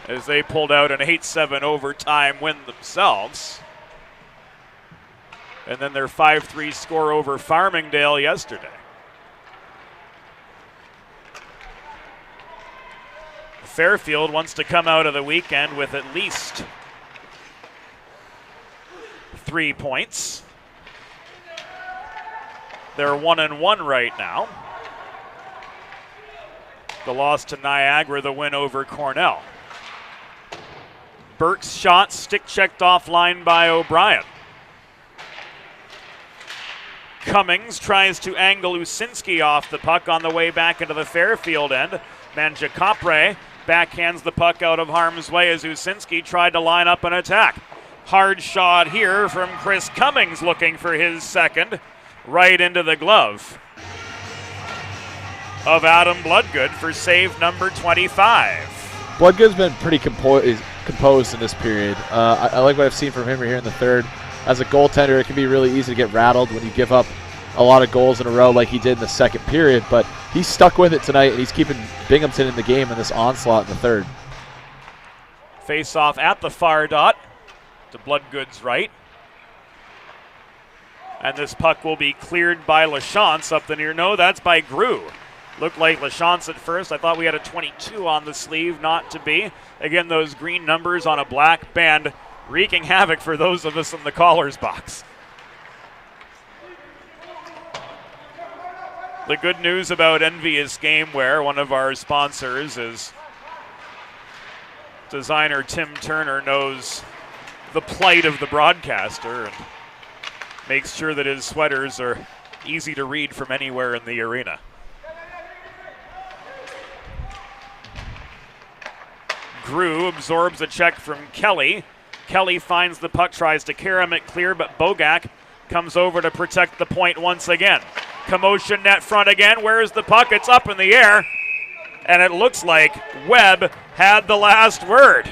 as they pulled out an 8-7 overtime win themselves. And then their 5-3 score over Farmingdale yesterday. Fairfield wants to come out of the weekend with at least 3 points. They're 1-1 right now. The loss to Niagara, the win over Cornell. Burke's shot stick checked offline by O'Brien. Cummings tries to angle Usinski off the puck on the way back into the Fairfield end. Mangiapane backhands the puck out of harm's way as Usinski tried to line up an attack. Hard shot here from Chris Cummings looking for his second. Right into the glove of Adam Bloodgood for save number 25.
Bloodgood's been pretty composed in this period. I like what I've seen from him here in the third. As a goaltender, it can be really easy to get rattled when you give up a lot of goals in a row like he did in the second period, but he's stuck with it tonight, and he's keeping Binghamton in the game in this onslaught in the third.
Face off at the far dot to Bloodgood's right. And this puck will be cleared by LaChance up the near. No, that's by Grew. Looked like LaChance at first. I thought we had a 22 on the sleeve, not to be. Again, those green numbers on a black band wreaking havoc for those of us in the caller's box. The good news about Envious Gameware, one of our sponsors, is designer Tim Turner knows the plight of the broadcaster and makes sure that his sweaters are easy to read from anywhere in the arena. Grew absorbs a check from Kelly. Kelly finds the puck, tries to carom it clear, but Bogak comes over to protect the point once again. Commotion net front again. Where's the puck? It's up in the air. And it looks like Webb had the last word.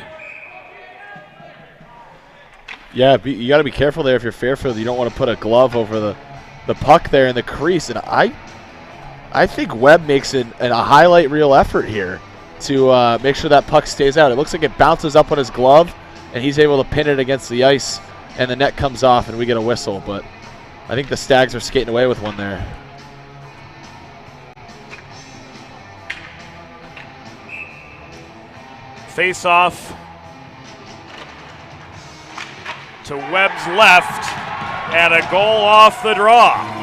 Yeah, you got to be careful there if you're Fairfield. You don't want to put a glove over the puck there in the crease. And I think Webb makes a highlight reel effort here to make sure that puck stays out. It looks like it bounces up on his glove, and he's able to pin it against the ice, and the net comes off, and we get a whistle. But I think the Stags are skating away with one there.
Face off to Webb's left, and a goal off the draw.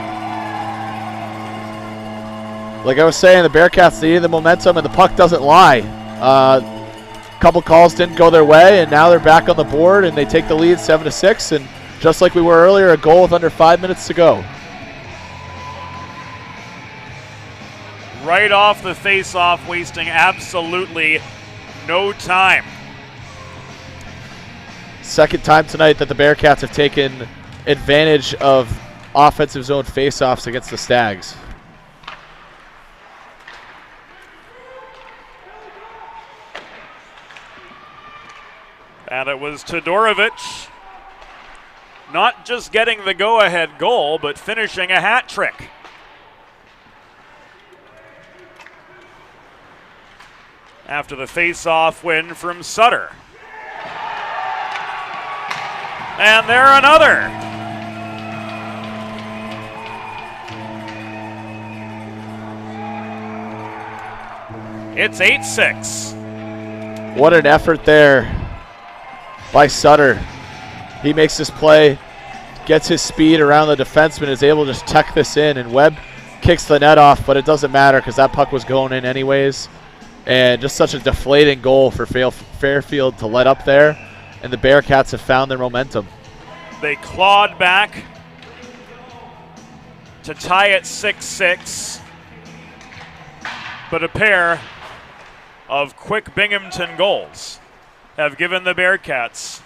Like I was saying, the Bearcats needed the momentum, and the puck doesn't lie. Couple calls didn't go their way, and now they're back on the board, and they take the lead 7-6. And just like we were earlier, a goal with under 5 minutes to go.
Right off the face-off, wasting absolutely no time.
Second time tonight that the Bearcats have taken advantage of offensive zone face-offs against the Stags.
And it was Todorovic not just getting the go-ahead goal, but finishing a hat trick. After the face-off win from Sutter. And there another. It's 8-6.
What an effort there by Sutter. He makes this play, gets his speed around the defenseman, is able to just tuck this in, and Webb kicks the net off, but it doesn't matter because that puck was going in anyways. And just such a deflating goal for Fairfield to let up there, and the Bearcats have found their momentum.
They clawed back to tie it 6-6, but a pair of quick Binghamton goals have given the Bearcats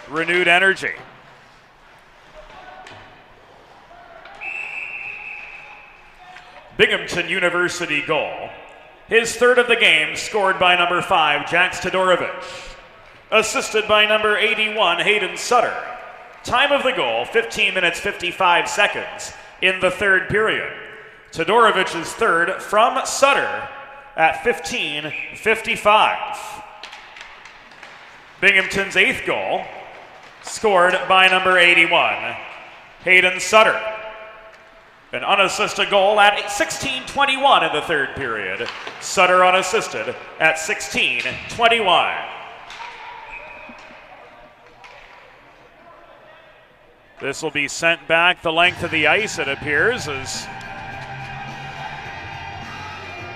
renewed energy. Binghamton University goal. His third of the game, scored by number 5, Jax Todorovich. Assisted by number 81, Hayden Sutter. Time of the goal, 15 minutes 55 seconds in the third period. Todorovich's third from Sutter at 15:55. Binghamton's 8th goal, scored by number 81, Hayden Sutter. An unassisted goal at 16:21 in the third period. Sutter unassisted at 16:21. This will be sent back the length of the ice, it appears, as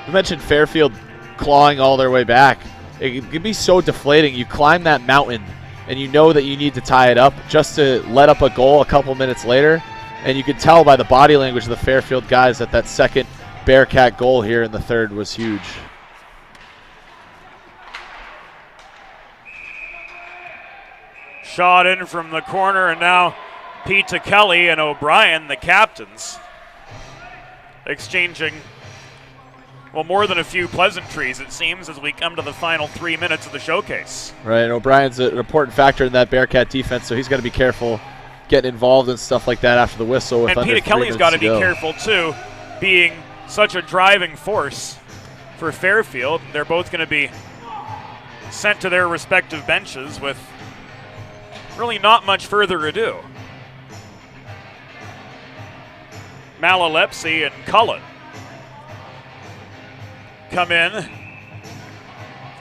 you mentioned Fairfield clawing all their way back. It can be so deflating. You climb that mountain, and you know that you need to tie it up just to let up a goal a couple minutes later. And you could tell by the body language of the Fairfield guys that that second Bearcat goal here in the third was huge.
shot in from the corner, and now Pete Kelly and O'Brien, the captains, exchanging, well, more than a few pleasantries, it seems, as we come to the final 3 minutes of the showcase.
Right, and O'Brien's an important factor in that Bearcat defense, so he's got to be careful getting involved in stuff like that after the whistle.
And Pete Kelly's got to be careful, too, being such a driving force for Fairfield. They're both going to be sent to their respective benches with really not much further ado. Malalepsy and Cullen come in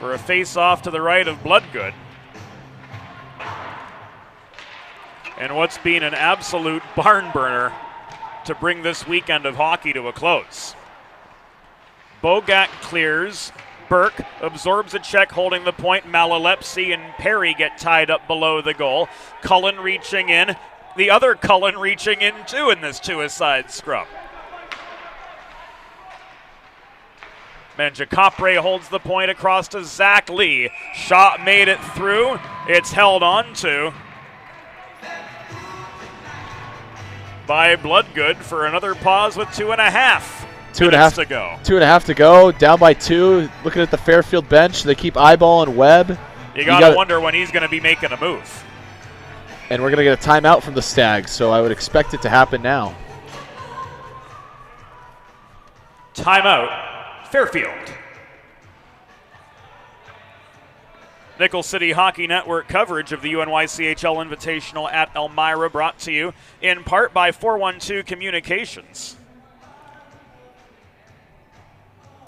for a face-off to the right of Bloodgood. And what's been an absolute barn burner to bring this weekend of hockey to a close. Bogat clears. Burke absorbs a check holding the point. Malalepsy and Perry get tied up below the goal. Cullen reaching in. The other Cullen reaching in too in this two-a-side scrum. Mangiacopre holds the point across to Zach Lee. Shot made it through. It's held on to by Bloodgood for another pause with 2.5 minutes to go.
2.5 to go, down by 2. Looking at the Fairfield bench, they keep eyeballing Webb.
You gotta wonder when he's gonna be making a move.
And we're gonna get a timeout from the Stags, so I would expect it to happen now.
Timeout, Fairfield. Nickel City Hockey Network coverage of the UNYCHL Invitational at Elmira, brought to you in part by 412 Communications,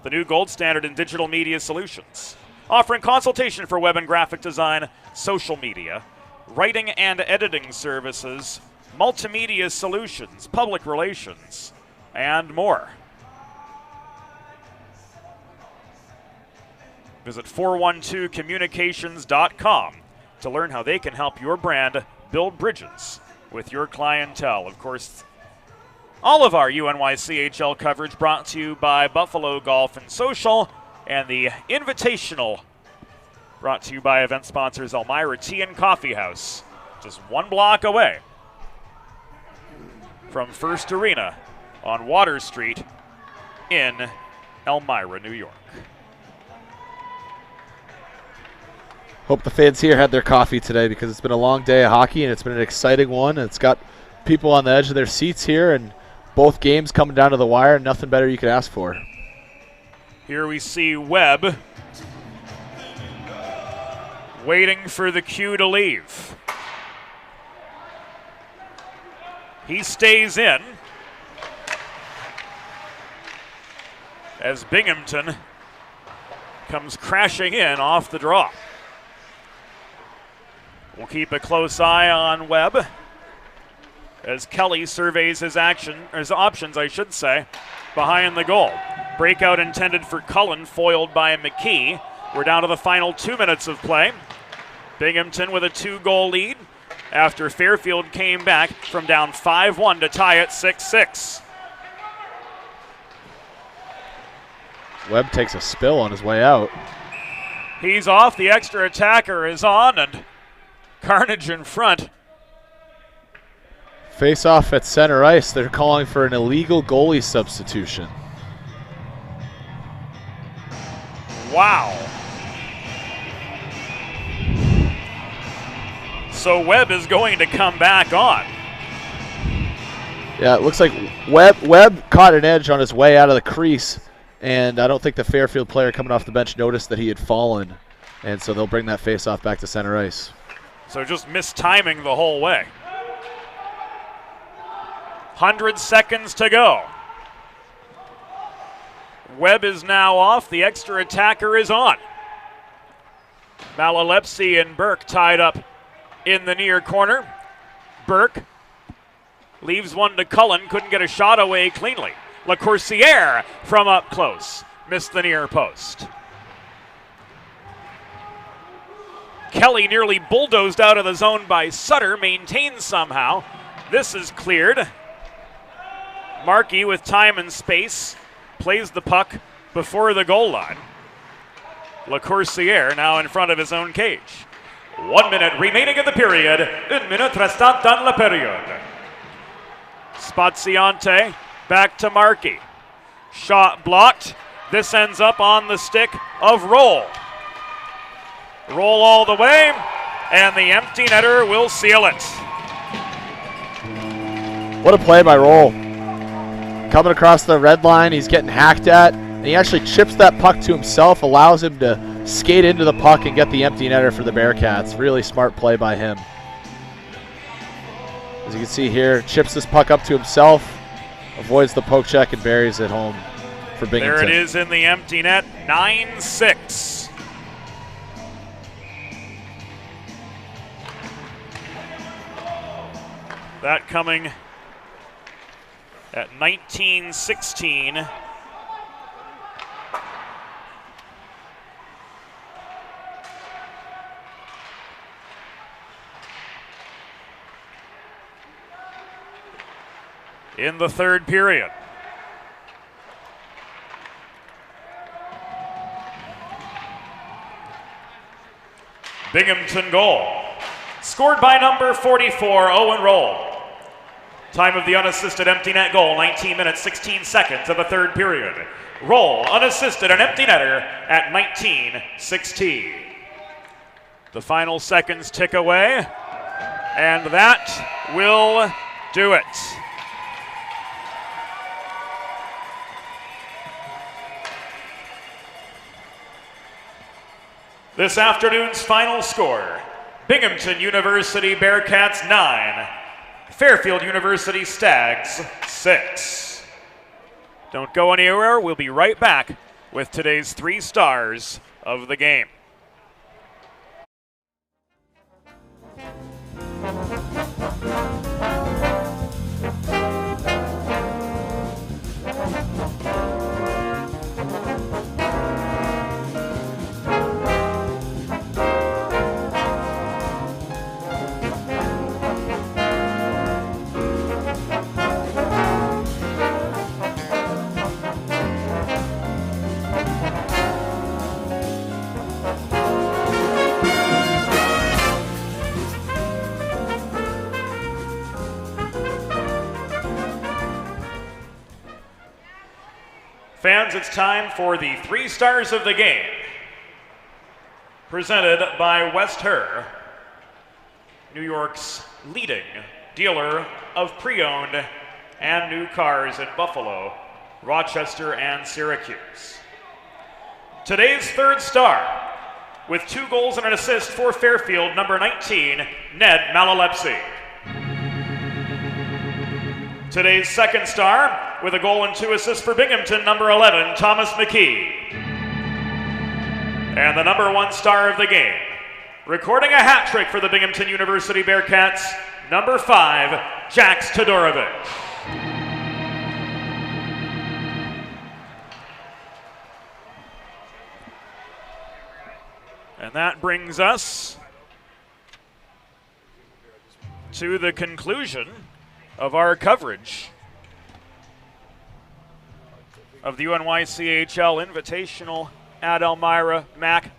the new gold standard in digital media solutions, offering consultation for web and graphic design, social media, writing and editing services, multimedia solutions, public relations, and more. Visit 412communications.com to learn how they can help your brand build bridges with your clientele. Of course, all of our UNYCHL coverage brought to you by Buffalo Golf and Social, and the Invitational brought to you by event sponsors Elmira Tea and Coffee House, just 1 block away from First Arena on Water Street in Elmira, New York.
Hope the fans here had their coffee today, because it's been a long day of hockey and it's been an exciting one. It's got people on the edge of their seats here, and both games coming down to the wire. Nothing better you could ask for.
Here we see Webb waiting for the cue to leave. He stays in as Binghamton comes crashing in off the draw. We'll keep a close eye on Webb as Kelly surveys his options, behind the goal. Breakout intended for Cullen, foiled by McKee. We're down to the final 2 minutes of play. Binghamton with a 2-goal lead after Fairfield came back from down 5-1 to tie it 6-6.
Webb takes a spill on his way out.
He's off, the extra attacker is on, and carnage in front.
Face off at center ice. They're calling for an illegal goalie substitution.
Wow. So Webb is going to come back on.
Yeah, it looks like Webb caught an edge on his way out of the crease, and I don't think the Fairfield player coming off the bench noticed that he had fallen, and so they'll bring that face-off back to center ice.
So just mistiming the whole way. 100 seconds to go. Webb is now off. The extra attacker is on. Malalepsi and Burke tied up in the near corner. Burke leaves one to Cullen. Couldn't get a shot away cleanly. LaCourciere from up close. Missed the near post. Kelly nearly bulldozed out of the zone by Sutter. Maintains somehow. This is cleared. Markey with time and space plays the puck before the goal line. LaCourciere now in front of his own cage.
1 minute remaining in the period. 1 minute restant dans la période.
Spaziante back to Markey. Shot blocked. This ends up on the stick of Roll. Roll all the way, and the empty netter will seal it.
What a play by Roll. Coming across the red line, he's getting hacked at, and he actually chips that puck to himself, allows him to skate into the puck and get the empty netter for the Bearcats. Really smart play by him. As you can see here, chips this puck up to himself, avoids the poke check, and buries it home for Binghamton.
There it is in the empty net, 9-6. That coming at 19-16. In the third period.
Binghamton goal. Scored by number 44, Owen Roll. Time of the unassisted empty net goal, 19 minutes, 16 seconds of the third period. Roll, unassisted, an empty netter at 19-16.
The final seconds tick away, and that will do it.
This afternoon's final score, Binghamton University Bearcats 9, Fairfield University Stags 6.
Don't go anywhere. We'll be right back with today's 3 stars of the game.
Fans, it's time for the 3 stars of the game. Presented by West Her, New York's leading dealer of pre-owned and new cars in Buffalo, Rochester, and Syracuse. Today's 3rd star, with 2 goals and an assist for Fairfield, number 19, Ned Malalepsi. Today's 2nd star, with a goal and 2 assists for Binghamton, number 11, Thomas McKee. And the number 1 star of the game, Recording a hat trick for the Binghamton University Bearcats, number 5, Jax Todorovic. And that brings us to the conclusion of our coverage of the UNYCHL Invitational at Elmira. Mac,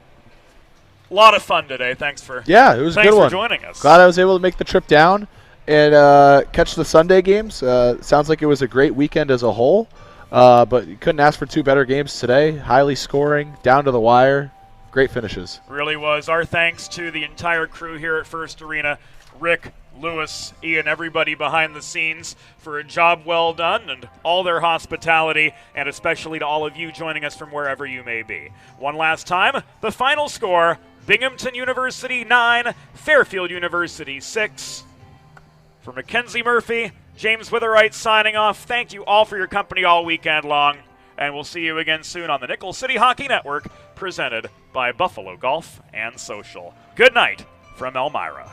a lot of fun today. Thanks for
it was a good one.
joining us.
Glad I was able to make the trip down and catch the Sunday games. Sounds like it was a great weekend as a whole, but you couldn't ask for 2 better games today. Highly scoring, down to the wire. Great finishes.
Really was. Our thanks to the entire crew here at First Arena, Rick, Lewis, Ian, everybody behind the scenes for a job well done, and all their hospitality, and especially to all of you joining us from wherever you may be. One last time, the final score, Binghamton University 9, Fairfield University 6. For Mackenzie Murphy, James Witherite signing off. Thank you all for your company all weekend long, and we'll see you again soon on the Nickel City Hockey Network, presented by Buffalo Golf and Social. Good night from Elmira.